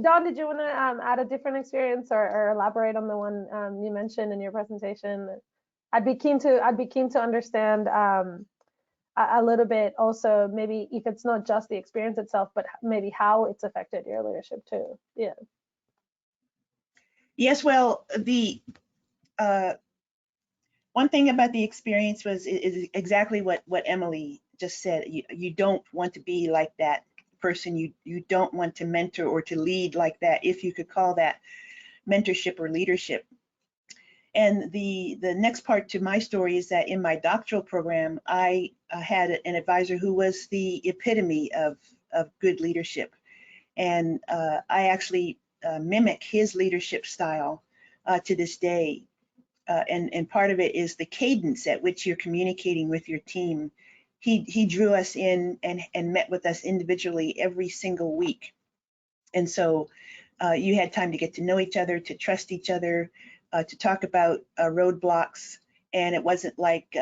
Dawn, did you want to add a different experience or elaborate on the one you mentioned in your presentation? I'd be keen to understand a little bit also, maybe if it's not just the experience itself, but maybe how it's affected your leadership too. Yeah. Yes, well, the one thing about the experience is exactly what Emily just said. You don't want to be like that person. You don't want to mentor or to lead like that, if you could call that mentorship or leadership. And the next part to my story is that in my doctoral program, I had an advisor who was the epitome of good leadership. And I actually mimic his leadership style to this day. And part of it is the cadence at which you're communicating with your team. He drew us in and met with us individually every single week. And so you had time to get to know each other, to trust each other, to talk about roadblocks. And it wasn't like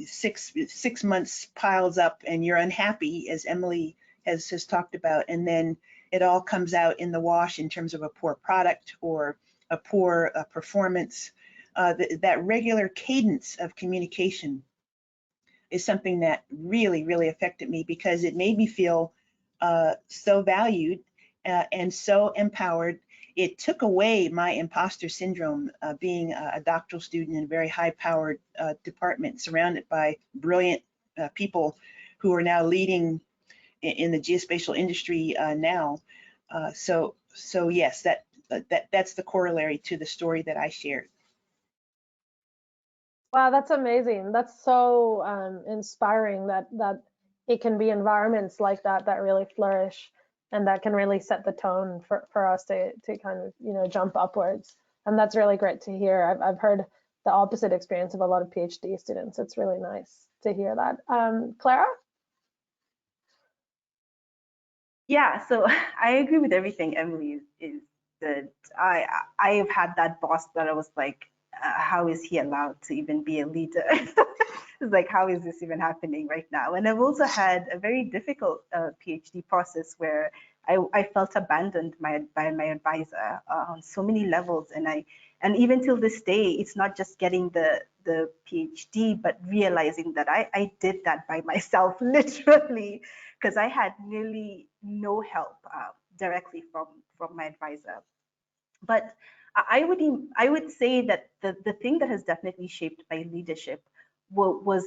6 months piles up and you're unhappy, as Emily has talked about, and then it all comes out in the wash in terms of a poor product or a poor performance. That regular cadence of communication is something that really, really affected me, because it made me feel so valued and so empowered. It took away my imposter syndrome, being a doctoral student in a very high-powered department, surrounded by brilliant people who are now leading in the geospatial industry now. So yes, that's the corollary to the story that I shared. Wow, that's amazing. That's so inspiring that it can be environments like that that really flourish and that can really set the tone for us to kind of, you know, jump upwards. And that's really great to hear. I've heard the opposite experience of a lot of PhD students. It's really nice to hear that. Clara? Yeah, so I agree with everything Emily is that I've had that boss that I was like, how is he allowed to even be a leader? It's like, how is this even happening right now? And I've also had a very difficult PhD process where I felt abandoned by my advisor on so many levels, and even till this day, it's not just getting the PhD, but realizing that I did that by myself, literally, because I had nearly no help directly from my advisor. But I would say that the thing that has definitely shaped my leadership was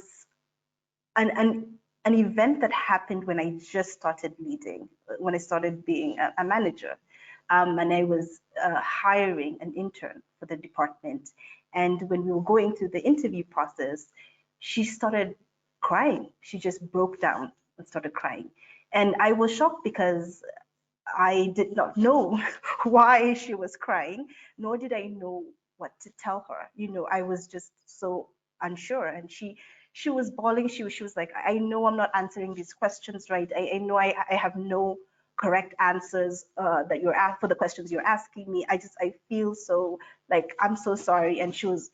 an event that happened when I just started leading, when I started being a manager. And I was hiring an intern for the department. And when we were going through the interview process, she started crying. She just broke down and started crying. And I was shocked because I did not know why she was crying, nor did I know what to tell her. You know, I was just so unsure. And she was bawling. She was like, I know I'm not answering these questions right. I know I have no correct answers that you're for the questions you're asking me. I feel so like, I'm so sorry. And she was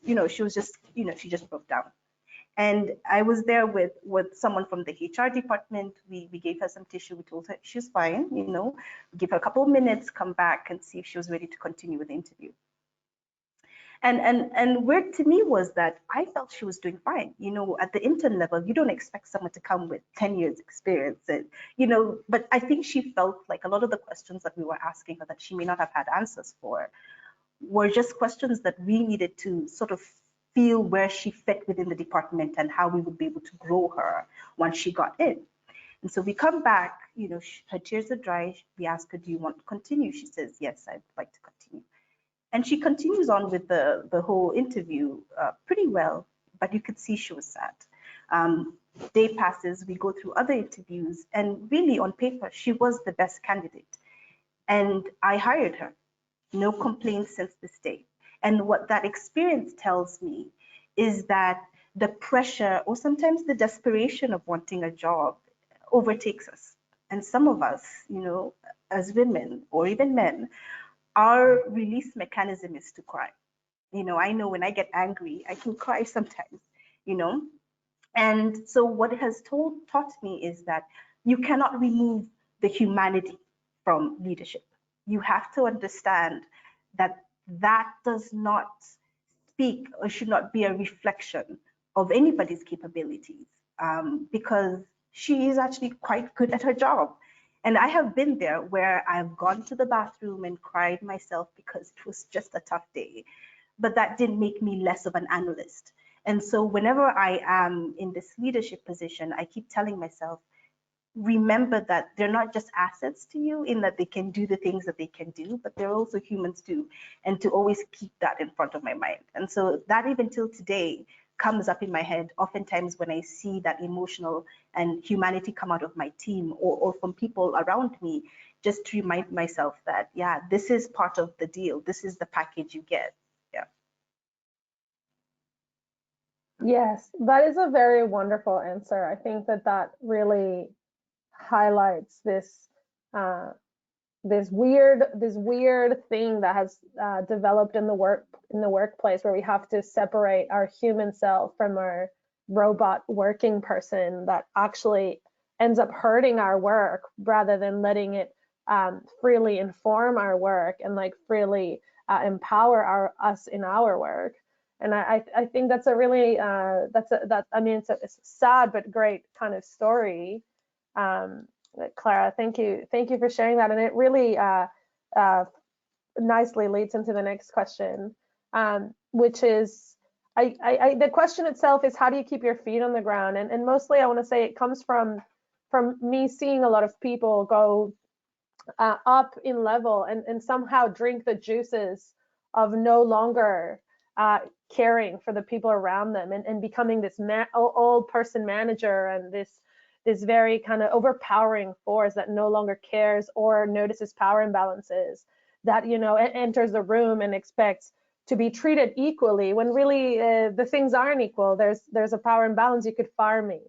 just, she just broke down. And I was there with someone from the HR department. We gave her some tissue. We told her she's fine, give her a couple of minutes, come back and see if she was ready to continue with the interview. And weird to me was that I felt she was doing fine. At the intern level, you don't expect someone to come with 10 years experience. And, but I think she felt like a lot of the questions that we were asking her that she may not have had answers for were just questions that we needed to sort of feel where she fit within the department and how we would be able to grow her once she got in. And so we come back, her tears are dry. We ask her, do you want to continue? She says, yes, I'd like to continue. And she continues on with the whole interview pretty well, but you could see she was sad. Day passes, we go through other interviews, and really on paper, she was the best candidate. And I hired her. No complaints since this day. And what that experience tells me is that the pressure or sometimes the desperation of wanting a job overtakes us. And some of us, as women or even men, our release mechanism is to cry. I know when I get angry, I can cry sometimes, And so what it has taught me is that you cannot remove the humanity from leadership. You have to understand that does not speak or should not be a reflection of anybody's capabilities, because she is actually quite good at her job. And I have been there where I've gone to the bathroom and cried myself because it was just a tough day, but that didn't make me less of an analyst. And so whenever I am in this leadership position, I keep telling myself, remember that they're not just assets to you in that they can do the things that they can do, but they're also humans too, and to always keep that in front of my mind. And so that even till today comes up in my head oftentimes when I see that emotional and humanity come out of my team or from people around me, just to remind myself that, yeah, this is part of the deal. This is the package you get. Yeah. Yes, that is a very wonderful answer. I think that really highlights this this weird thing that has developed in the workplace, where we have to separate our human self from our robot working person that actually ends up hurting our work rather than letting it freely inform our work and like freely empower us in our work. And I think that's a really I mean, it's a sad but great kind of story. Clara, thank you for sharing that, and it really nicely leads into the next question, which is the question itself is, how do you keep your feet on the ground? And mostly I want to say it comes from me seeing a lot of people go up in level and somehow drink the juices of no longer caring for the people around them and becoming this old person manager and this very kind of overpowering force that no longer cares or notices power imbalances, that, you know, enters the room and expects to be treated equally when really the things aren't equal. There's a power imbalance. You could fire me.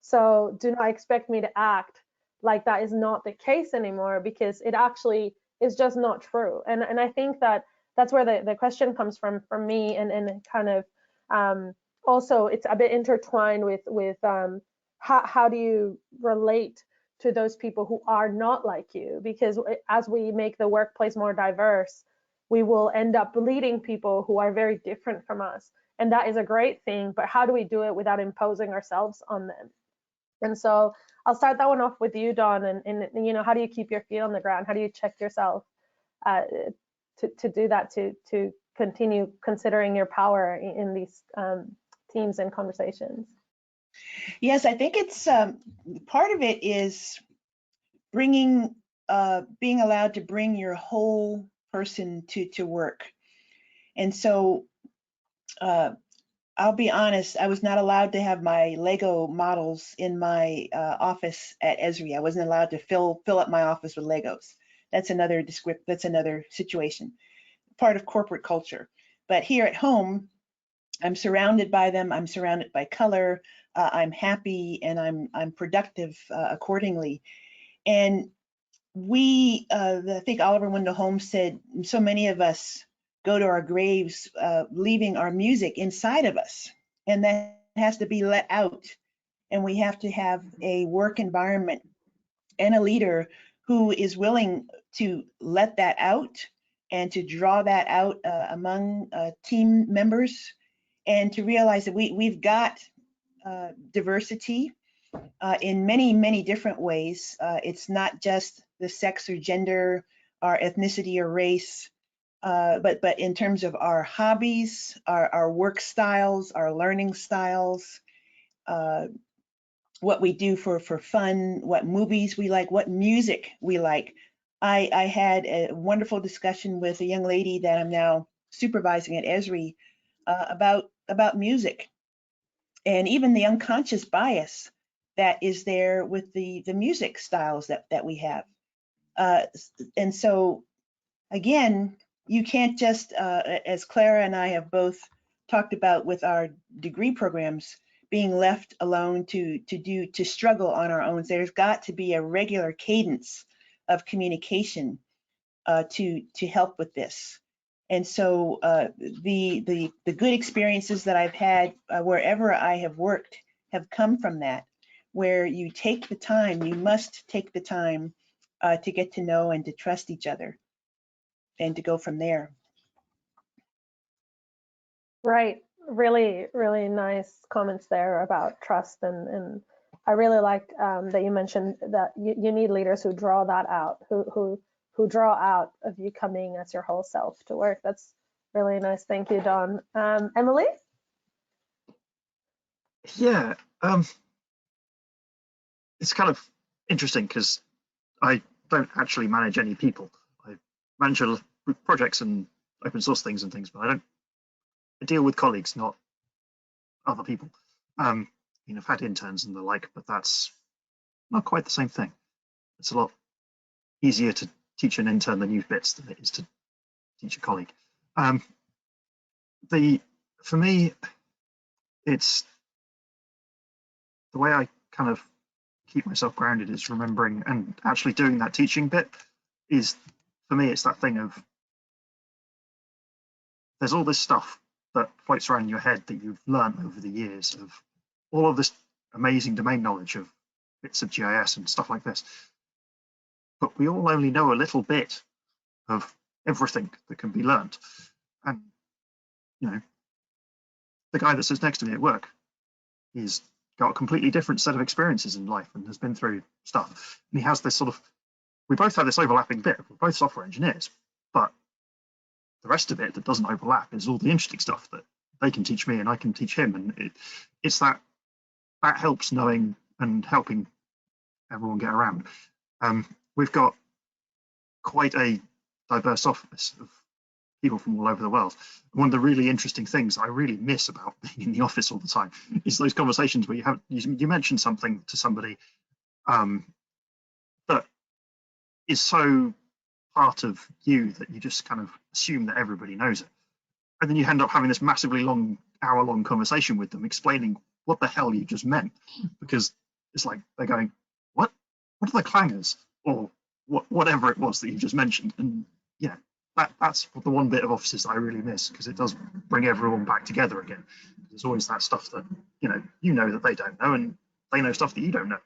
So do not expect me to act like that is not the case anymore, because it actually is just not true. And I think that's where the question comes from me, and kind of also it's a bit intertwined with how do you relate to those people who are not like you? Because as we make the workplace more diverse, we will end up leading people who are very different from us. And that is a great thing, but how do we do it without imposing ourselves on them? And so I'll start that one off with you, Dawn, and you know, how do you keep your feet on the ground? How do you check yourself to do that, to continue considering your power in these teams and conversations? Yes, I think it's part of it is being allowed to bring your whole person to work. And so I'll be honest, I was not allowed to have my Lego models in my office at Esri. I wasn't allowed to fill up my office with Legos. That's another situation, part of corporate culture. But here at home, I'm surrounded by them. I'm surrounded by color. I'm happy and I'm productive accordingly. And I think Oliver Wendell Holmes said, so many of us go to our graves leaving our music inside of us, and that has to be let out. And we have to have a work environment and a leader who is willing to let that out and to draw that out among team members, and to realize that we've got diversity in many, many different ways. It's not just the sex or gender, our ethnicity or race, but in terms of our hobbies, our work styles, our learning styles, what we do for fun, what movies we like, what music we like. I had a wonderful discussion with a young lady that I'm now supervising at Esri about music, and even the unconscious bias that is there with the music styles that we have. And so again, you can't just, as Clara and I have both talked about with our degree programs, being left alone to struggle on our own. There's got to be a regular cadence of communication to help with this. And so the good experiences that I've had wherever I have worked have come from that, where you take the time, you must take the time to get to know and to trust each other, and to go from there. Right. Really, really nice comments there about trust. And I really liked that you mentioned that you need leaders who draw that out, who draw out of you coming as your whole self to work. That's really nice. Thank you, Dawn. Emily? Yeah, it's kind of interesting because I don't actually manage any people. I manage projects and open source things and things, but I deal with colleagues, not other people. You know, I've had interns and the like, but that's not quite the same thing. It's a lot easier to teach an intern the new bits than it is to teach a colleague. For me, it's the way I kind of keep myself grounded is remembering and actually doing that teaching bit is, for me, it's that thing of there's all this stuff that floats around in your head that you've learned over the years of all of this amazing domain knowledge of bits of GIS and stuff like this. but we all only know a little bit of everything that can be learned. And, you know, the guy that sits next to me at work, he's got a completely different set of experiences in life and has been through stuff. And he has this sort of, we both have this overlapping bit. We're both software engineers, but the rest of it that doesn't overlap is all the interesting stuff that they can teach me and I can teach him. And it's that helps knowing and helping everyone get around. We've got quite a diverse office of people from all over the world. One of the really interesting things I really miss about being in the office all the time is those conversations where you mention something to somebody that is so part of you that you just kind of assume that everybody knows it. And then you end up having this massively long, hour-long conversation with them explaining what the hell you just meant, because it's like they're going, what are the clangers, or whatever it was that you just mentioned. And yeah, that's the one bit of offices that I really miss, because it does bring everyone back together again. There's always that stuff that you know that they don't know, and they know stuff that you don't know.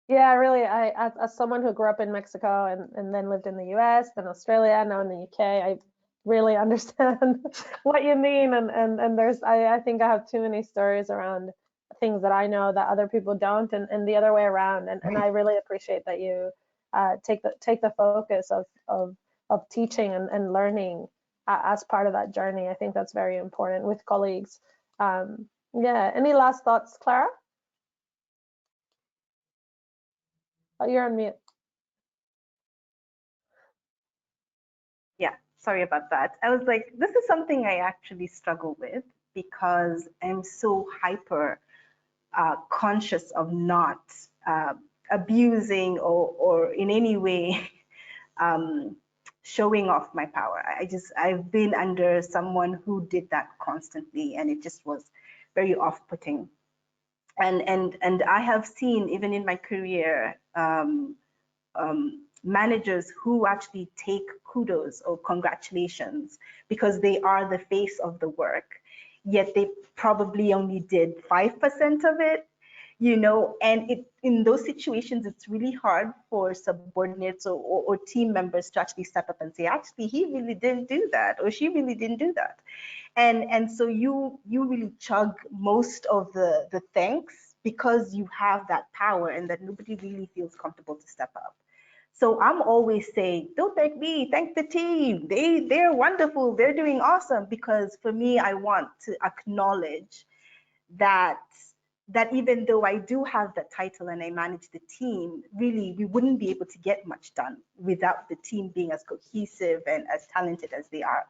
Yeah, really, as someone who grew up in Mexico and then lived in the US, then Australia, now in the UK, I really understand what you mean. And there's, I think I have too many stories around things that I know that other people don't, and the other way around. And I really appreciate that you take the focus of teaching and learning as part of that journey. I think that's very important with colleagues. Yeah, any last thoughts, Clara? Oh, you're on mute. Yeah, sorry about that. I was like, this is something I actually struggle with, because I'm so hyper conscious of not abusing or in any way showing off my power. I've been under someone who did that constantly, and it just was very off-putting. And I have seen, even in my career, managers who actually take kudos or congratulations because they are the face of the work, yet they probably only did 5% of it, and in those situations, it's really hard for subordinates or team members to actually step up and say, actually, he really didn't do that, or she really didn't do that. And so you really chug most of the thanks, because you have that power and that nobody really feels comfortable to step up. So I'm always saying, don't thank me, thank the team. They're wonderful, they're doing awesome. Because for me, I want to acknowledge that even though I do have the title and I manage the team, really we wouldn't be able to get much done without the team being as cohesive and as talented as they are.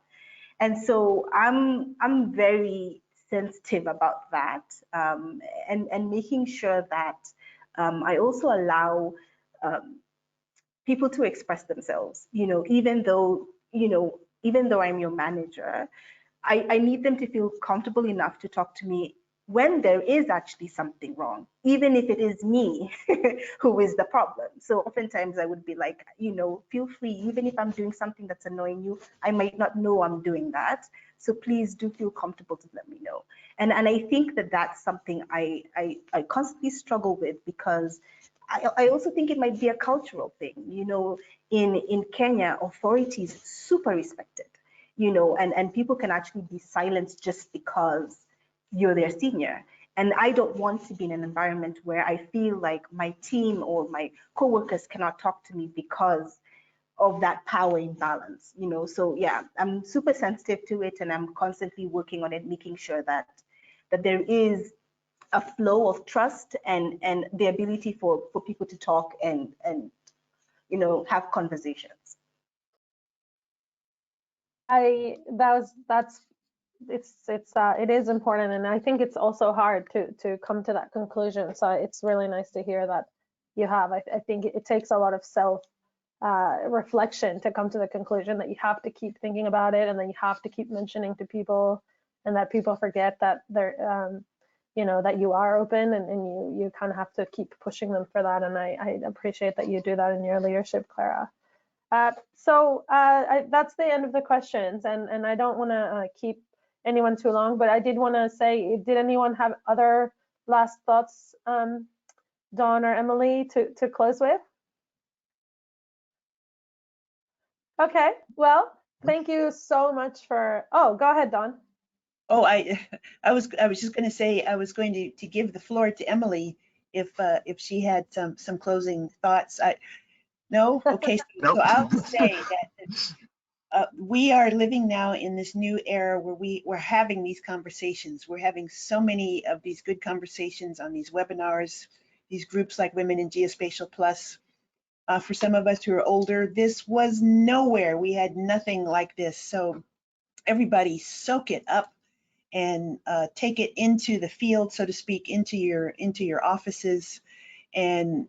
And so I'm very sensitive about that, and making sure that I also allow people to express themselves. Even though I'm your manager, I need them to feel comfortable enough to talk to me when there is actually something wrong, even if it is me who is the problem. So oftentimes I would be like, feel free, even if I'm doing something that's annoying you, I might not know I'm doing that. So please do feel comfortable to let me know. And I think that that's something I constantly struggle with, because I also think it might be a cultural thing. In Kenya, authority is super respected, and people can actually be silenced just because you're their senior. And I don't want to be in an environment where I feel like my team or my coworkers cannot talk to me because of that power imbalance, So yeah, I'm super sensitive to it, and I'm constantly working on it, making sure that there is a flow of trust and the ability for people to talk and have conversations. It is important, and I think it's also hard to come to that conclusion. So it's really nice to hear that you have. I think it takes a lot of self reflection to come to the conclusion that you have to keep thinking about it, and then you have to keep mentioning to people, and that people forget that they're that you are open, and you kind of have to keep pushing them for that. And I appreciate that you do that in your leadership, Clara. So that's the end of the questions, and I don't want to keep anyone too long, but I did want to say, did anyone have other last thoughts Dawn or Emily to close with? Okay, well, thank you so much for, oh, go ahead, Dawn. Oh, I was just going to say I was going to give the floor to Emily if she had some closing thoughts. No? Okay, Nope. so I'll say that we are living now in this new era where we're having these conversations. We're having so many of these good conversations on these webinars, these groups like Women in Geospatial Plus. For some of us who are older, this was nowhere. We had nothing like this. So everybody soak it up and take it into the field, so to speak, into your offices. And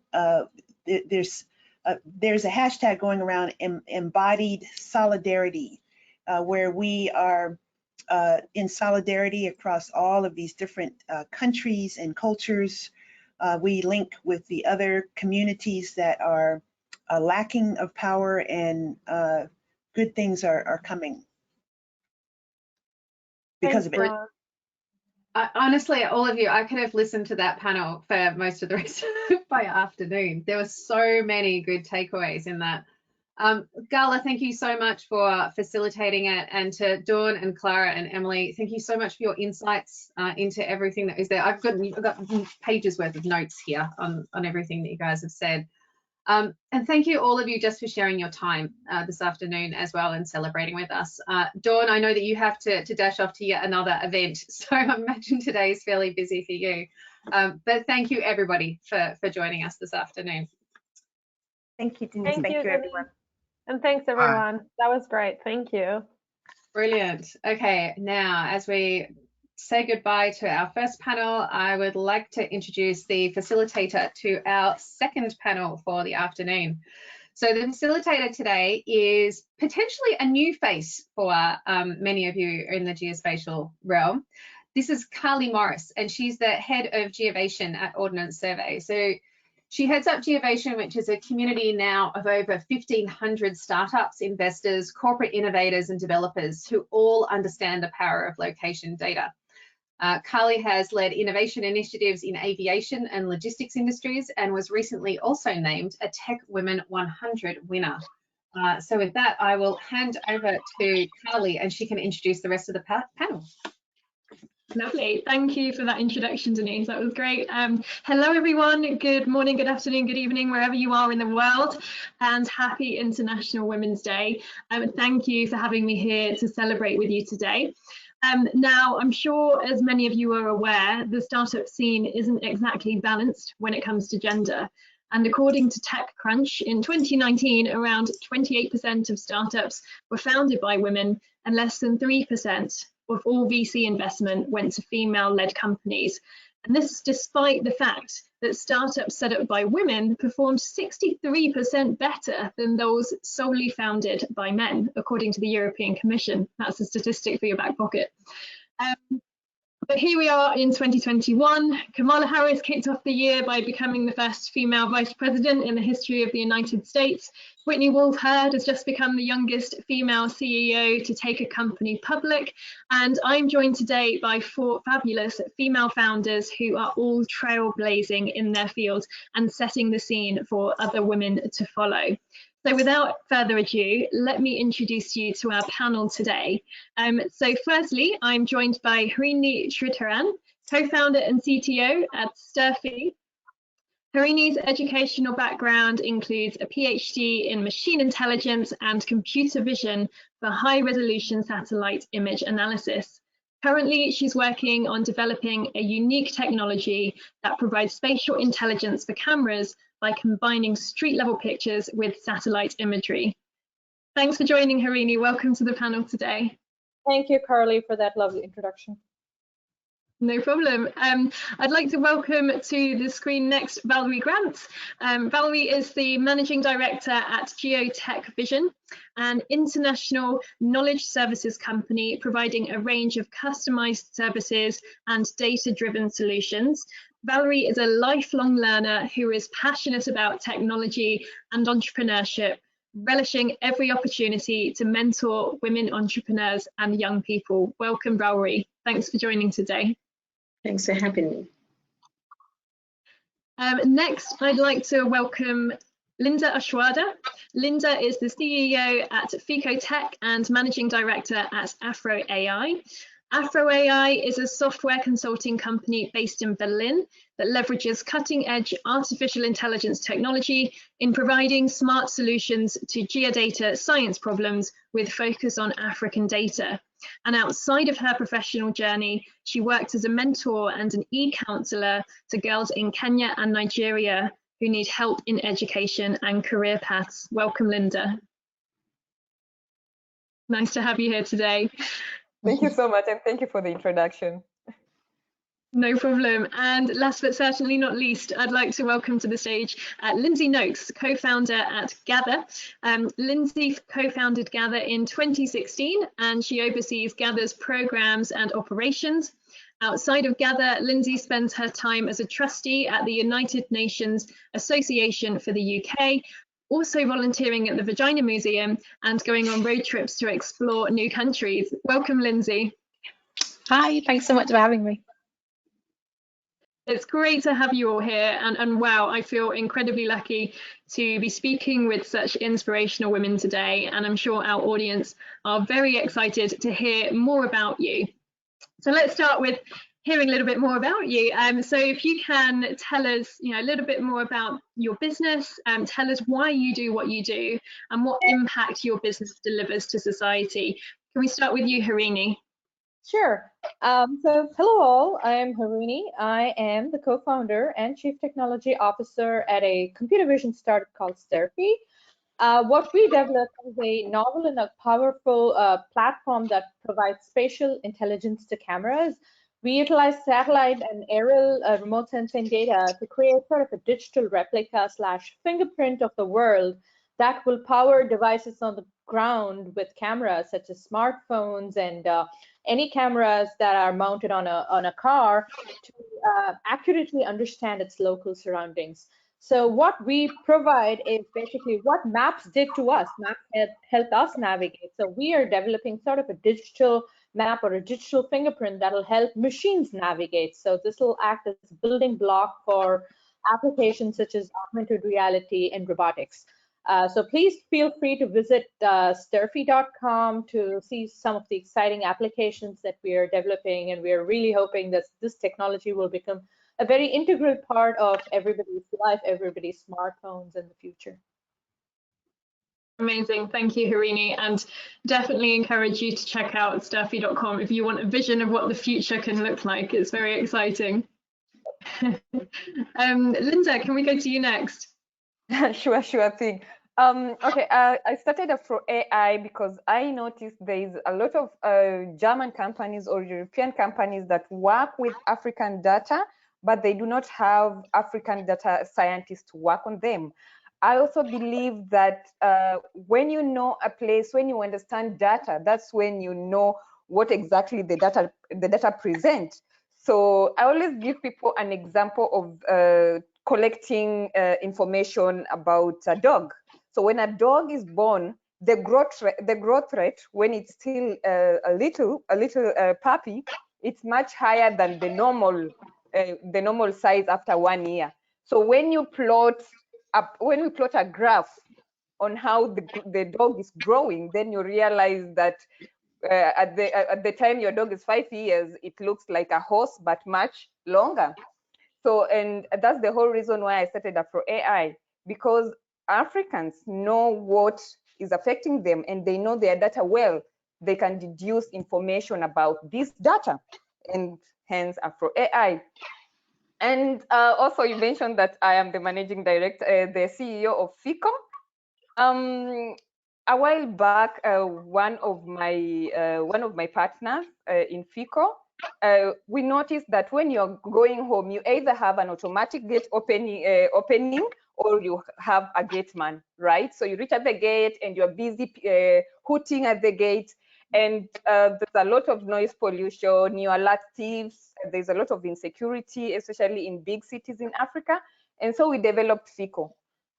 there's a hashtag going around, embodied solidarity, where we are in solidarity across all of these different countries and cultures. We link with the other communities that are lacking of power, and good things are coming because of it. Honestly, all of you, I could have listened to that panel for most of the rest of my afternoon. There were so many good takeaways in that. Gala, thank you so much for facilitating it, and to Dawn and Clara and Emily, thank you so much for your insights into everything that is there. I've got pages worth of notes here on everything that you guys have said. And thank you all of you just for sharing your time this afternoon as well and celebrating with us. Dawn, I know that you have to dash off to yet another event, so I imagine today is fairly busy for you. But thank you everybody for joining us this afternoon. Thank you, Denise. Thank you everyone. And thanks everyone. That was great. Thank you. Brilliant. Okay, now as we say goodbye to our first panel, I would like to introduce the facilitator to our second panel for the afternoon. So the facilitator today is potentially a new face for many of you in the geospatial realm. This is Carly Morris, and she's the head of Geovation at Ordnance Survey. So she heads up Geovation, which is a community now of over 1,500 startups, investors, corporate innovators, and developers who all understand the power of location data. Carly has led innovation initiatives in aviation and logistics industries, and was recently also named a Tech Women 100 winner. So with that, I will hand over to Carly, and she can introduce the rest of the panel. Lovely. Thank you for that introduction, Denise. That was great. Hello, everyone. Good morning, good afternoon, good evening, wherever you are in the world, and happy International Women's Day. Thank you for having me here to celebrate with you today. Now, I'm sure as many of you are aware, the startup scene isn't exactly balanced when it comes to gender. And according to TechCrunch, in 2019, around 28% of startups were founded by women, and less than 3% of all VC investment went to female-led companies. And this is despite the fact that startups set up by women performed 63% better than those solely founded by men, according to the European Commission. That's a statistic for your back pocket. But here we are in 2021. Kamala Harris kicked off the year by becoming the first female vice president in the history of the United States. Whitney Wolfe Herd has just become the youngest female CEO to take a company public. And I'm joined today by 4 fabulous female founders who are all trailblazing in their fields and setting the scene for other women to follow. So without further ado, let me introduce you to our panel today. So firstly, I'm joined by Harini Sridharan, co-founder and CTO at Sturfy. Harini's educational background includes a PhD in machine intelligence and computer vision for high-resolution satellite image analysis. Currently, she's working on developing a unique technology that provides spatial intelligence for cameras by combining street-level pictures with satellite imagery. Thanks for joining, Harini. Welcome to the panel today. Thank you, Carly, for that lovely introduction. No problem. I'd like to welcome to the screen next Valerie Grant. Valerie is the Managing Director at Geovision, an international knowledge services company providing a range of customized services and data-driven solutions. Valerie is a lifelong learner who is passionate about technology and entrepreneurship, relishing every opportunity to mentor women entrepreneurs and young people. Welcome, Valerie. Thanks for joining today. Thanks for having me. Next, I'd like to welcome Linda Aschwarder. Linda is the CEO at FICO Tech and Managing Director at Afro AI. Afro AI is a software consulting company based in Berlin that leverages cutting-edge artificial intelligence technology in providing smart solutions to geodata science problems with focus on African data. And outside of her professional journey, she worked as a mentor and an e-counselor to girls in Kenya and Nigeria who need help in education and career paths. Welcome, Linda. Nice to have you here today. Thank you so much, and thank you for the introduction. No problem. And last but certainly not least, I'd like to welcome to the stage Lindsay Noakes, co-founder at Gather. Lindsay co-founded Gather in 2016, and she oversees Gather's programs and operations. Outside of Gather, Lindsay spends her time as a trustee at the United Nations Association for the UK, also volunteering at the Vagina Museum and going on road trips to explore new countries. Welcome, Lindsay. Hi, thanks so much for having me. It's great to have you all here, and wow, I feel incredibly lucky to be speaking with such inspirational women today, and I'm sure our audience are very excited to hear more about you. So let's start with hearing a little bit more about you. So if you can tell us, a little bit more about your business, tell us why you do what you do and what impact your business delivers to society. Can we start with you, Harini? Sure. So hello all, I am Harini. I am the co-founder and chief technology officer at a computer vision startup called Sturfy. What we developed is a novel and a powerful platform that provides spatial intelligence to cameras. We utilize satellite and aerial remote sensing data to create sort of a digital replica / fingerprint of the world that will power devices on the ground with cameras such as smartphones and any cameras that are mounted on a car to accurately understand its local surroundings. So what we provide is basically what maps did to us. Maps help us navigate. So we are developing sort of a digital map or a digital fingerprint that will help machines navigate. So this will act as a building block for applications such as augmented reality and robotics. So please feel free to visit sturfy.com to see some of the exciting applications that we are developing, and we are really hoping that this technology will become a very integral part of everybody's life, everybody's smartphones in the future. Amazing, thank you, Harini, and definitely encourage you to check out sturfy.com if you want a vision of what the future can look like. It's very exciting. Linda, can we go to you next? Sure thing. Okay, I started Afro AI because I noticed there is a lot of German companies or European companies that work with African data, but they do not have African data scientists to work on them. I also believe that when you know a place, when you understand data, that's when you know what exactly the data present. So I always give people an example of collecting information about a dog. So when a dog is born, the growth rate when it's still a little puppy, it's much higher than the normal size after 1 year. So when you plot a graph on how the dog is growing, then you realize that at the time your dog is 5 years, it looks like a horse but much longer. So, and that's the whole reason why I started Afro AI, because Africans know what is affecting them and they know their data well. They can deduce information about this data, and hence Afro AI. And also you mentioned that I am the managing director, the CEO of FICO. A while back, one of my partners in FICO, we noticed that when you're going home, you either have an automatic gate opening or you have a gate man, right? So you reach at the gate and you're busy hooting at the gate, and there's a lot of noise pollution, you alert thieves, there's a lot of insecurity, especially in big cities in Africa. And so we developed FICO.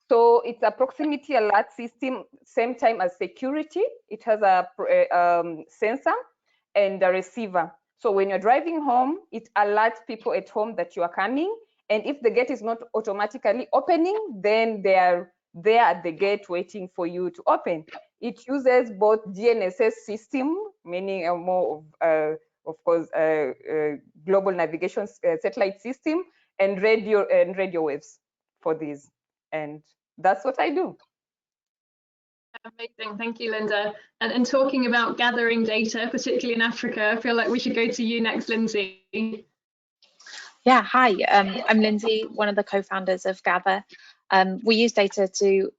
So it's a proximity alert system, same time as security. It has a sensor and a receiver. So when you're driving home, it alerts people at home that you are coming, And if the gate is not automatically opening, then they are there at the gate waiting for you to open. It uses both GNSS system, meaning more of course, global navigation satellite system, and radio waves for these. And that's what I do. Amazing, thank you, Linda. And talking about gathering data, particularly in Africa, I feel like we should go to you next, Lindsay. Yeah, hi, I'm Lindsay, one of the co-founders of Gather. We use data to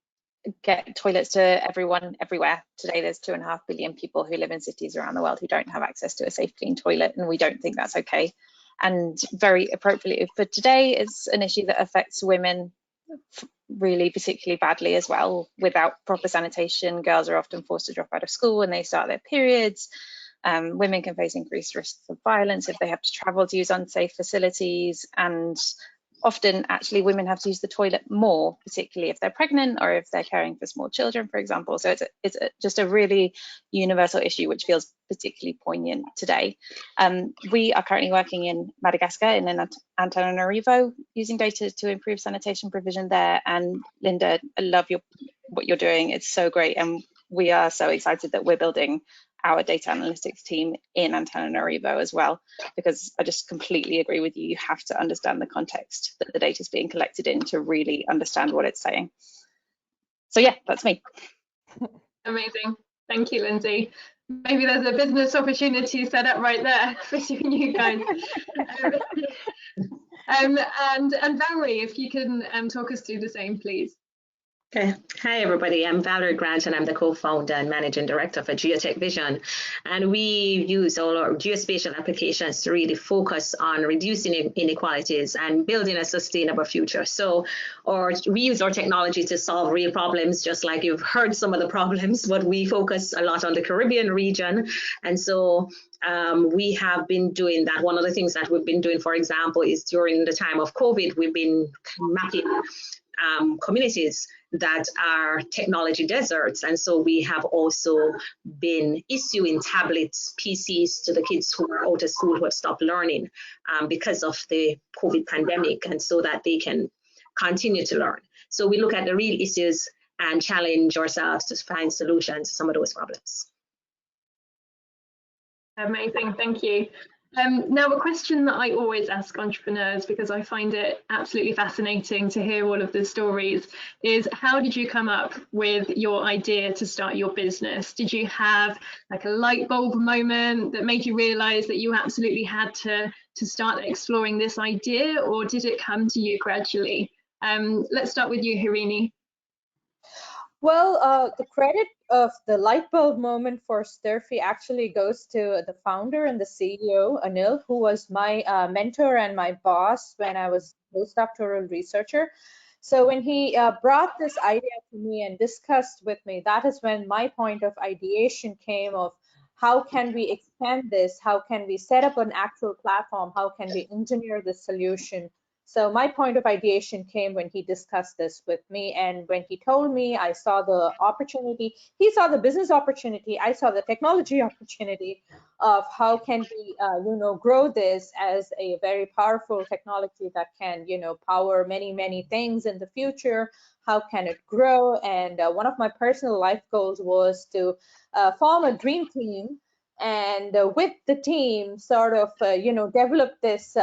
get toilets to everyone everywhere. Today there's 2.5 billion people who live in cities around the world who don't have access to a safe, clean toilet, and we don't think that's okay. And very appropriately for today, it's an issue that affects women really particularly badly as well. Without proper sanitation, girls are often forced to drop out of school when they start their periods. Women can face increased risks of violence if they have to travel to use unsafe facilities, and often actually women have to use the toilet more, particularly if they're pregnant or if they're caring for small children, for example. So it's just a really universal issue which feels particularly poignant today. We are currently working in Madagascar in Antananarivo using data to improve sanitation provision there. And Linda, I love what you're doing. It's so great, and we are so excited that we're building our data analytics team in Antananarivo as well, because I just completely agree with you. You have to understand the context that the data is being collected in to really understand what it's saying. So yeah, that's me. Amazing, thank you, Lindsay. Maybe there's a business opportunity set up right there between you guys. And Valerie, if you can talk us through the same, please. Okay. Hi, everybody. I'm Valerie Grant, and I'm the co-founder and managing director for Geotech Vision. And we use all our geospatial applications to really focus on reducing inequalities and building a sustainable future. So we use our technology to solve real problems, just like you've heard some of the problems, but we focus a lot on the Caribbean region. And so we have been doing that. One of the things that we've been doing, for example, is during the time of COVID, we've been mapping communities that are technology deserts. And so we have also been issuing tablets, PCs to the kids who are out of school, who have stopped learning because of the COVID pandemic, and so that they can continue to learn. So we look at the real issues and challenge ourselves to find solutions to some of those problems. Amazing, thank you. Now, a question that I always ask entrepreneurs, because I find it absolutely fascinating to hear all of the stories, is how did you come up with your idea to start your business? Did you have like a light bulb moment that made you realize that you absolutely had to start exploring this idea, or did it come to you gradually? Let's start with you, Hirini. Well, the credit of the light bulb moment for Sturfy actually goes to the founder and the CEO, Anil, who was my mentor and my boss when I was a postdoctoral researcher. So when he brought this idea to me and discussed with me, that is when my point of ideation came of how can we expand this? How can we set up an actual platform? How can we engineer the solution? So my point of ideation came when he discussed this with me, and when he told me, I saw the opportunity. He saw the business opportunity. I saw the technology opportunity of how can we, grow this as a very powerful technology that can, power many, many things in the future. How can it grow? And one of my personal life goals was to form a dream team. And with the team, sort of, develop this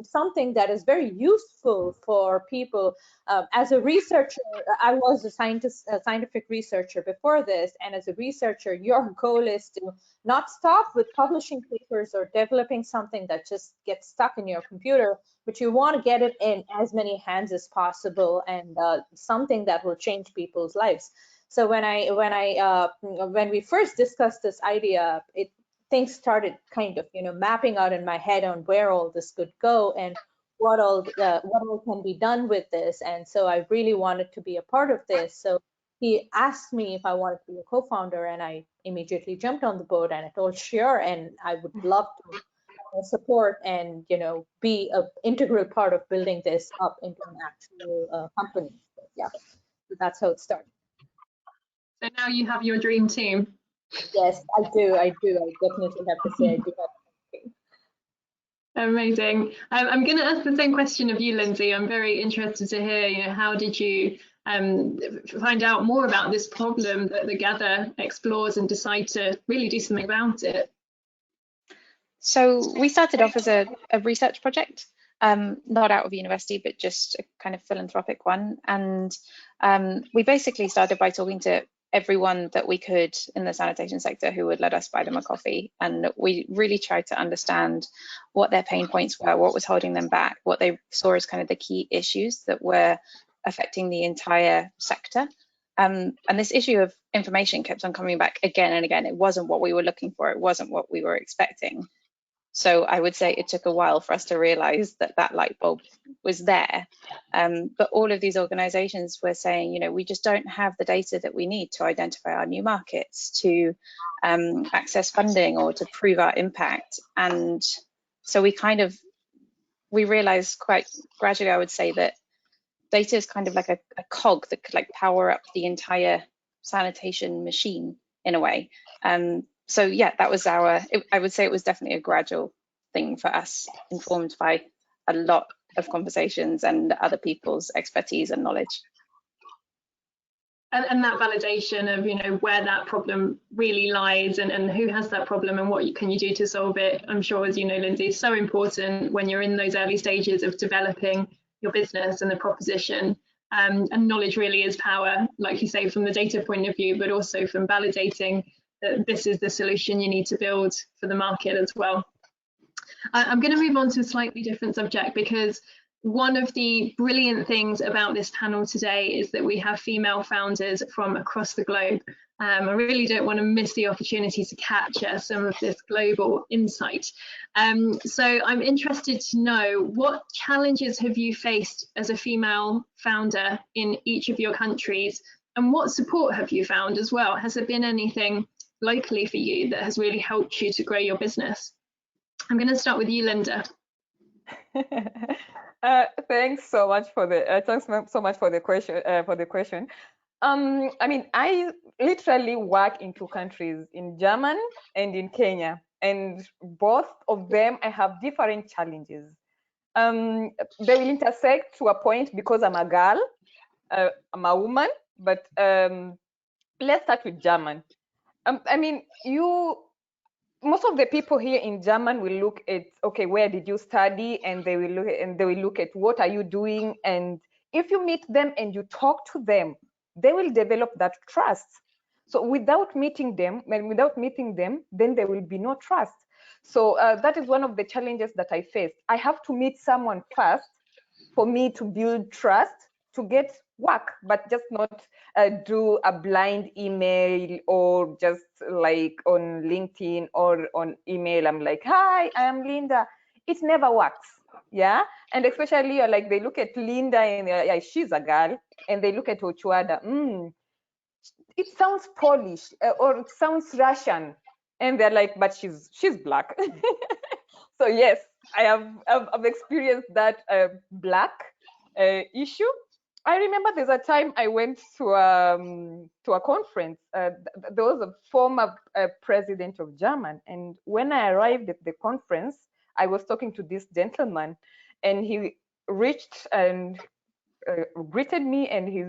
something that is very useful for people. As a researcher, I was a scientific researcher before this, and as a researcher, your goal is to not stop with publishing papers or developing something that just gets stuck in your computer, but you want to get it in as many hands as possible, and something that will change people's lives. So when we first discussed this idea, things started kind of mapping out in my head on where all this could go and what all can be done with this. And so I really wanted to be a part of this. So he asked me if I wanted to be a co-founder, and I immediately jumped on the boat, and I told sure, and I would love to support and be an integral part of building this up into an actual company. So, yeah, so that's how it started. So now you have your dream team. Yes, I do. I definitely have to say I do have a dream team. Amazing. I'm going to ask the same question of you, Lindsay. I'm very interested to hear, how did you find out more about this problem that the Gather explores and decide to really do something about it? So we started off as a research project, not out of university, but just a kind of philanthropic one. And we basically started by talking to everyone that we could in the sanitation sector who would let us buy them a coffee. And we really tried to understand what their pain points were, what was holding them back, what they saw as kind of the key issues that were affecting the entire sector. And this issue of information kept on coming back again and again. It wasn't what we were looking for. It wasn't what we were expecting. So I would say it took a while for us to realize that that light bulb was there. But all of these organizations were saying, we just don't have the data that we need to identify our new markets, to access funding, or to prove our impact. And so we realized quite gradually, I would say, that data is kind of like a cog that could power up the entire sanitation machine in a way. So yeah, that was I would say it was definitely a gradual thing for us, informed by a lot of conversations and other people's expertise and knowledge. And that validation of, where that problem really lies and who has that problem and what can you do to solve it, I'm sure, as you know, Lindsay, is so important when you're in those early stages of developing your business and the proposition. And knowledge really is power, like you say, from the data point of view, but also from validating that this is the solution you need to build for the market as well. I'm going to move on to a slightly different subject, because one of the brilliant things about this panel today is that we have female founders from across the globe. I really don't want to miss the opportunity to capture some of this global insight. So I'm interested to know, what challenges have you faced as a female founder in each of your countries, and what support have you found as well? Has there been anything locally for you that has really helped you to grow your business? I'm going to start with you, Linda. Thanks so much for the question. I mean, I literally work in two countries, in Germany and in Kenya, and both of them I have different challenges. They will intersect to a point because I'm a girl, I'm a woman, but let's start with German. I mean, most of the people here in German will look at, okay, where did you study? And they will look at what are you doing? And if you meet them and you talk to them, they will develop that trust. So without meeting them, then there will be no trust. So that is one of the challenges that I faced. I have to meet someone first for me to build trust, to get work, but just not do a blind email or just like on LinkedIn or on email. I'm like, hi, I am Linda. It never works. Yeah. And especially like they look at Linda and yeah, she's a girl, and they look at Aschwarder. It sounds Polish or it sounds Russian. And they're like, but she's black. So yes, I've experienced that black issue. I remember there's a time I went to a conference. There was a former president of Germany, and when I arrived at the conference, I was talking to this gentleman, and he reached and greeted me, and he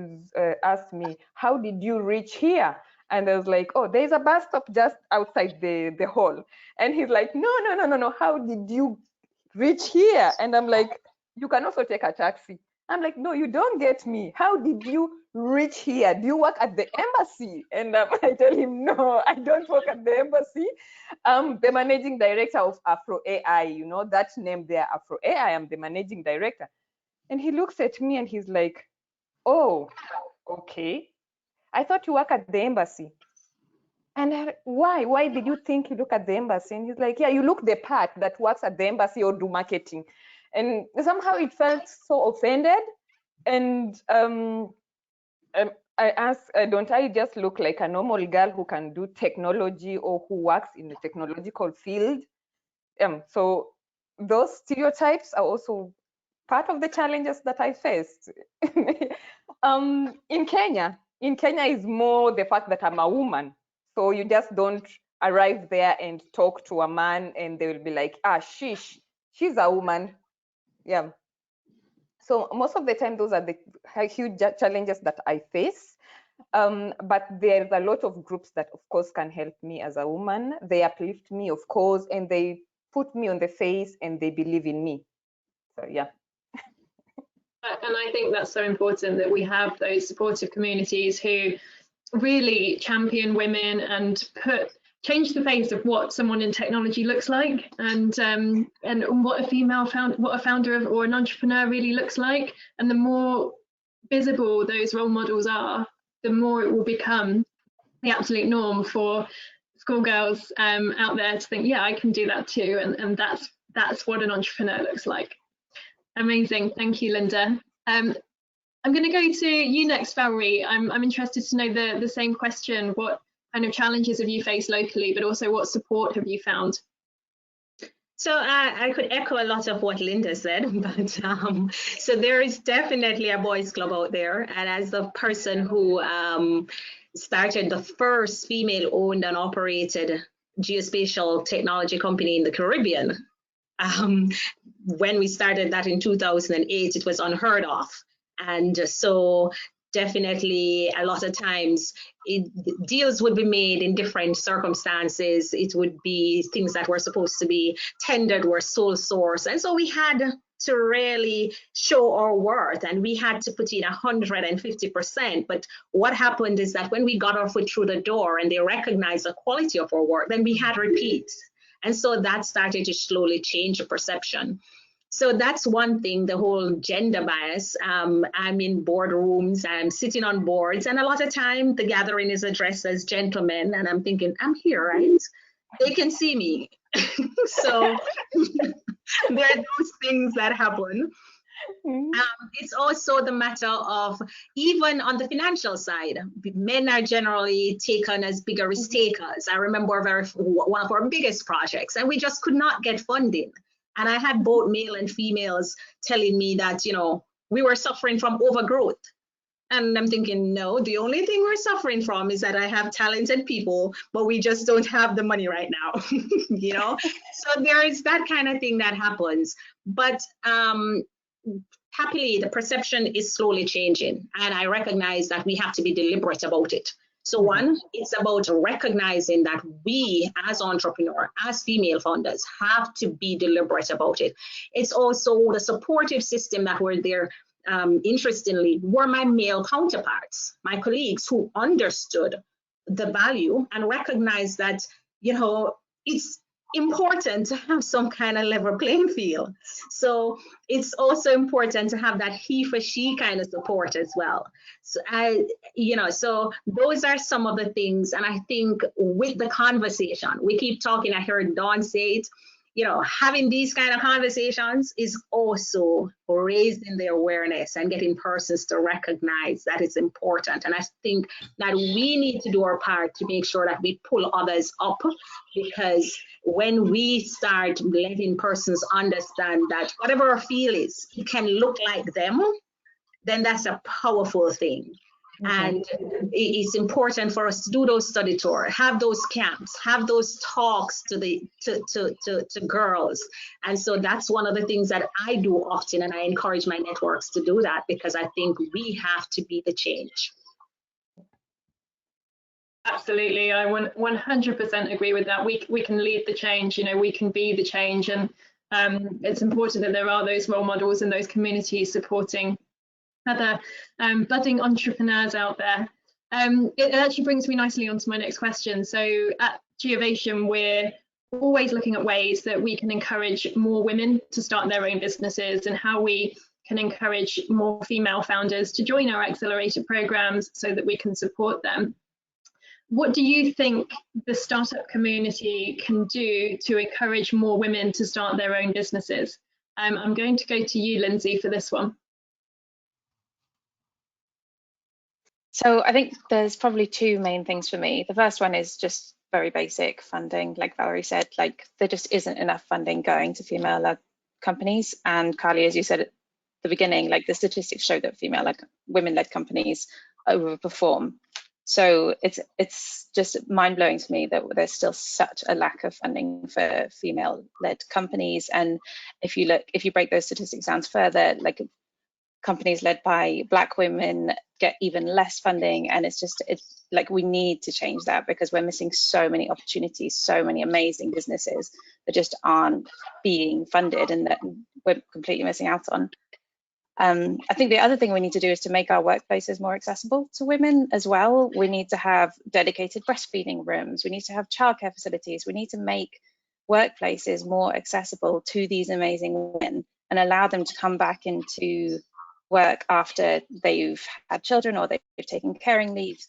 asked me, "How did you reach here?" And I was like, "Oh, there's a bus stop just outside the hall." And he's like, "No, how did you reach here?" And I'm like, "You can also take a taxi." I'm like, "No, you don't get me. How did you reach here? Do you work at the embassy?" And I tell him, "No, I don't work at the embassy. I'm the managing director of Afro AI. That name there, Afro AI. I'm the managing director." And he looks at me and he's like, "Oh, okay. I thought you work at the embassy." And why? Why did you think you look at the embassy? And he's like, "Yeah, you look the part that works at the embassy or do marketing." And somehow it felt so offended. And I asked, don't I just look like a normal girl who can do technology or who works in the technological field? So those stereotypes are also part of the challenges that I faced. In Kenya is more the fact that I'm a woman. So you just don't arrive there and talk to a man and they will be like, "Ah, sheesh, she's a woman. Yeah. So most of the time, those are the huge challenges that I face. But there's a lot of groups that, of course, can help me as a woman. They uplift me, of course, and they put me on the face and they believe in me. So, yeah. And I think that's so important that we have those supportive communities who really champion women and change the face of what someone in technology looks like, and what a founder of, or an entrepreneur really looks like. And the more visible those role models are, the more it will become the absolute norm for schoolgirls out there to think, yeah, I can do that too, and that's what an entrepreneur looks like. Amazing, thank you, Linda. I'm going to go to you next, Valerie. I'm interested to know the same question. What kind of challenges have you faced locally, but also what support have you found? So I could echo a lot of what Linda said, but so there is definitely a boys club out there. And as the person who started the first female-owned and operated geospatial technology company in the Caribbean, when we started that in 2008, it was unheard of. And so definitely a lot of times deals would be made in different circumstances. It would be things that were supposed to be tendered were sole source. And so we had to really show our worth, and we had to put in 150%. But what happened is that when we got our foot through the door and they recognized the quality of our work, then we had repeats. And so that started to slowly change the perception. So that's one thing, the whole gender bias. I'm in boardrooms, I'm sitting on boards, and a lot of time the gathering is addressed as gentlemen, and I'm thinking, I'm here, right? They can see me. So there are those things that happen. It's also the matter of, even on the financial side, men are generally taken as bigger risk takers. I remember one of our biggest projects, and we just could not get funding. And I had both male and females telling me that, you know, we were suffering from overgrowth. And I'm thinking, no, the only thing we're suffering from is that I have talented people, but we just don't have the money right now, you know? So there is that kind of thing that happens. But happily, the perception is slowly changing. And I recognize that we have to be deliberate about it. So one, it's about recognizing that we as entrepreneurs, as female founders, have to be deliberate about it. It's also the supportive system that were there, interestingly, were my male counterparts, my colleagues who understood the value and recognized that, you know, it's important to have some kind of level playing field. So it's also important to have that he for she kind of support as well. So so those are some of the things. And I think with the conversation, we keep talking, I heard Dawn say it, you know, having these kind of conversations is also raising the awareness and getting persons to recognize that it's important. And I think that we need to do our part to make sure that we pull others up, because when we start letting persons understand that whatever our feel is, it can look like them, then that's a powerful thing. And it's important for us to do those study tours, have those camps, have those talks to girls. And so that's one of the things that I do often, and I encourage my networks to do that, because I think we have to be the change. Absolutely, I 100% agree with that. We can lead the change, you know, we can be the change, and it's important that there are those role models and those communities supporting other budding entrepreneurs out there. It actually brings me nicely onto my next question. So at Geovation, we're always looking at ways that we can encourage more women to start their own businesses, and how we can encourage more female founders to join our accelerator programs so that we can support them. What do you think the startup community can do to encourage more women to start their own businesses? I'm going to go to you, Lindsay, for this one. So I think there's probably two main things for me. The first one is just very basic funding. Like Valerie said, like there just isn't enough funding going to female-led companies. And Carly, as you said at the beginning, like the statistics show that women-led companies overperform. So it's just mind-blowing to me that there's still such a lack of funding for female-led companies. And if you break those statistics down further, like companies led by Black women get even less funding, and it's like we need to change that, because we're missing so many opportunities, so many amazing businesses that just aren't being funded and that we're completely missing out on. I think the other thing we need to do is to make our workplaces more accessible to women as well. We need to have dedicated breastfeeding rooms. We need to have childcare facilities. We need to make workplaces more accessible to these amazing women and allow them to come back into work after they've had children or they've taken caring leaves.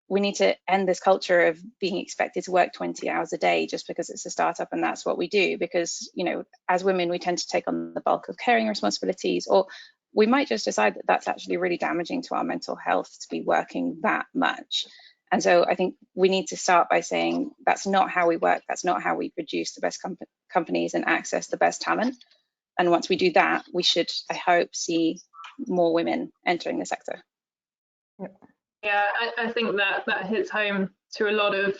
We need to end this culture of being expected to work 20 hours a day just because it's a startup and that's what we do. Because, you know, as women, we tend to take on the bulk of caring responsibilities, or we might just decide that that's actually really damaging to our mental health to be working that much. And so I think we need to start by saying that's not how we work, that's not how we produce the best companies and access the best talent. And once we do that, we should, I hope, see more women entering the sector. Yeah, I think that hits home to a lot of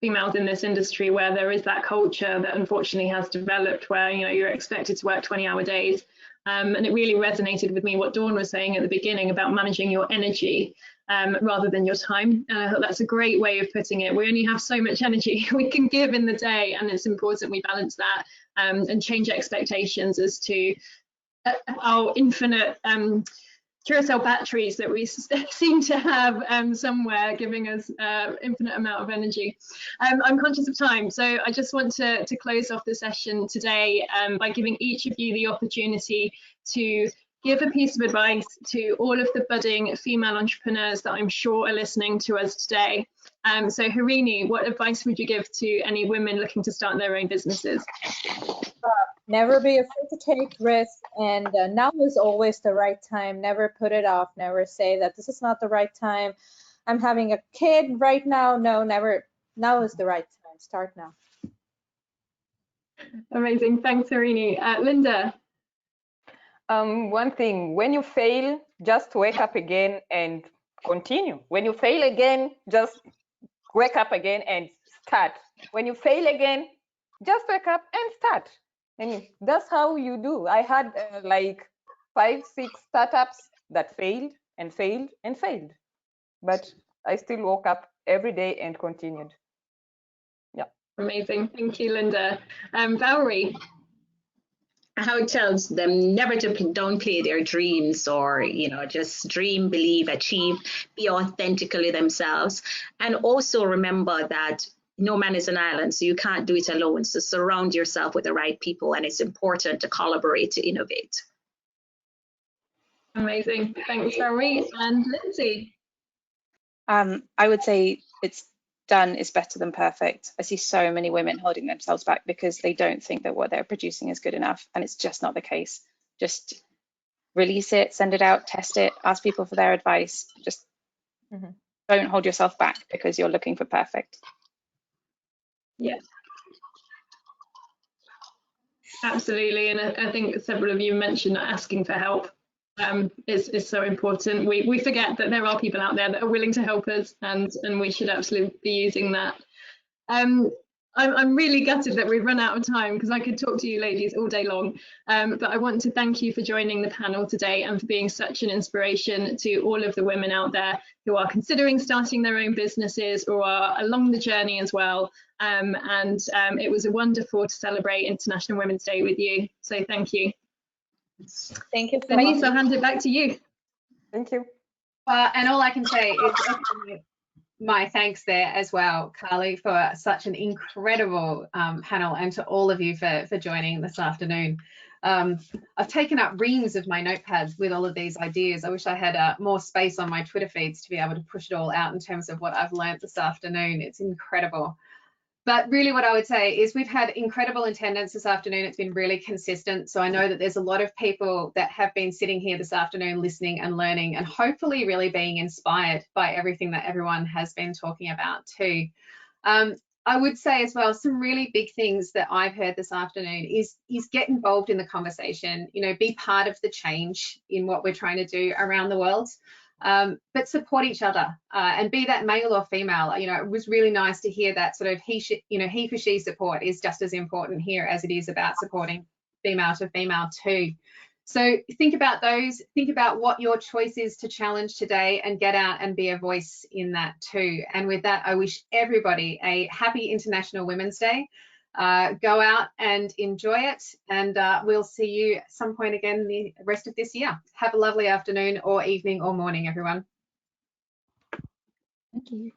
females in this industry, where there is that culture that unfortunately has developed where, you know, you're expected to work 20-hour days. And it really resonated with me what Dawn was saying at the beginning about managing your energy rather than your time. And I thought that's a great way of putting it. We only have so much energy we can give in the day, and it's important we balance that and change expectations as to our infinite Duracell batteries that we seem to have somewhere giving us infinite amount of energy. I'm conscious of time, so I just want to close off the session today by giving each of you the opportunity to give a piece of advice to all of the budding female entrepreneurs that I'm sure are listening to us today. So Harini, what advice would you give to any women looking to start their own businesses? Never be afraid to take risks, and now is always the right time. Never put it off. Never say that this is not the right time. I'm having a kid right now. No, never. Now is the right time. Start now. Amazing. Thanks, Harini. Linda. One thing, when you fail, just wake up again and continue. When you fail again, just wake up again and start. When you fail again, just wake up and start. And that's how you do. I had like 5, 6 startups that failed and failed and failed, but I still woke up every day and continued. Yeah. Amazing. Thank you, Linda. Valerie. I would tell them never to downplay their dreams, or, you know, just dream, believe, achieve, be authentically themselves. And also remember that no man is an island, so you can't do it alone. So surround yourself with the right people, and it's important to collaborate to innovate. Amazing. Thanks, Valerie. And Lindsay. I would say it's done is better than perfect. I see so many women holding themselves back because they don't think that what they're producing is good enough, and it's just not the case. Just release it, send it out, test it, ask people for their advice. Just don't hold yourself back because you're looking for perfect. Yeah, absolutely. And I think several of you mentioned that asking for help is so important. We forget that there are people out there that are willing to help us, and we should absolutely be using that. I'm really gutted that we've run out of time, because I could talk to you ladies all day long, but I want to thank you for joining the panel today and for being such an inspiration to all of the women out there who are considering starting their own businesses or are along the journey as well. It was wonderful to celebrate International Women's Day with you, so thank you. Thank you so Denise, much. I'll hand it back to you. Thank you. And all I can say is my thanks there as well, Carly, for such an incredible panel, and to all of you for joining this afternoon. I've taken up reams of my notepads with all of these ideas. I wish I had more space on my Twitter feeds to be able to push it all out in terms of what I've learned this afternoon. It's incredible. But really what I would say is we've had incredible attendance this afternoon. It's been really consistent. So I know that there's a lot of people that have been sitting here this afternoon listening and learning, and hopefully really being inspired by everything that everyone has been talking about too. I would say as well, some really big things that I've heard this afternoon is get involved in the conversation, you know, be part of the change in what we're trying to do around the world. but support each other and be that male or female. You know, it was really nice to hear that sort of he for she support is just as important here as it is about supporting female to female too. So think about those, think about what your choice is to challenge today, and get out and be a voice in that too. And with that, I wish everybody a happy International Women's Day. Go out and enjoy it, and we'll see you at some point again the rest of this year. Have a lovely afternoon or evening or morning, everyone. Thank you.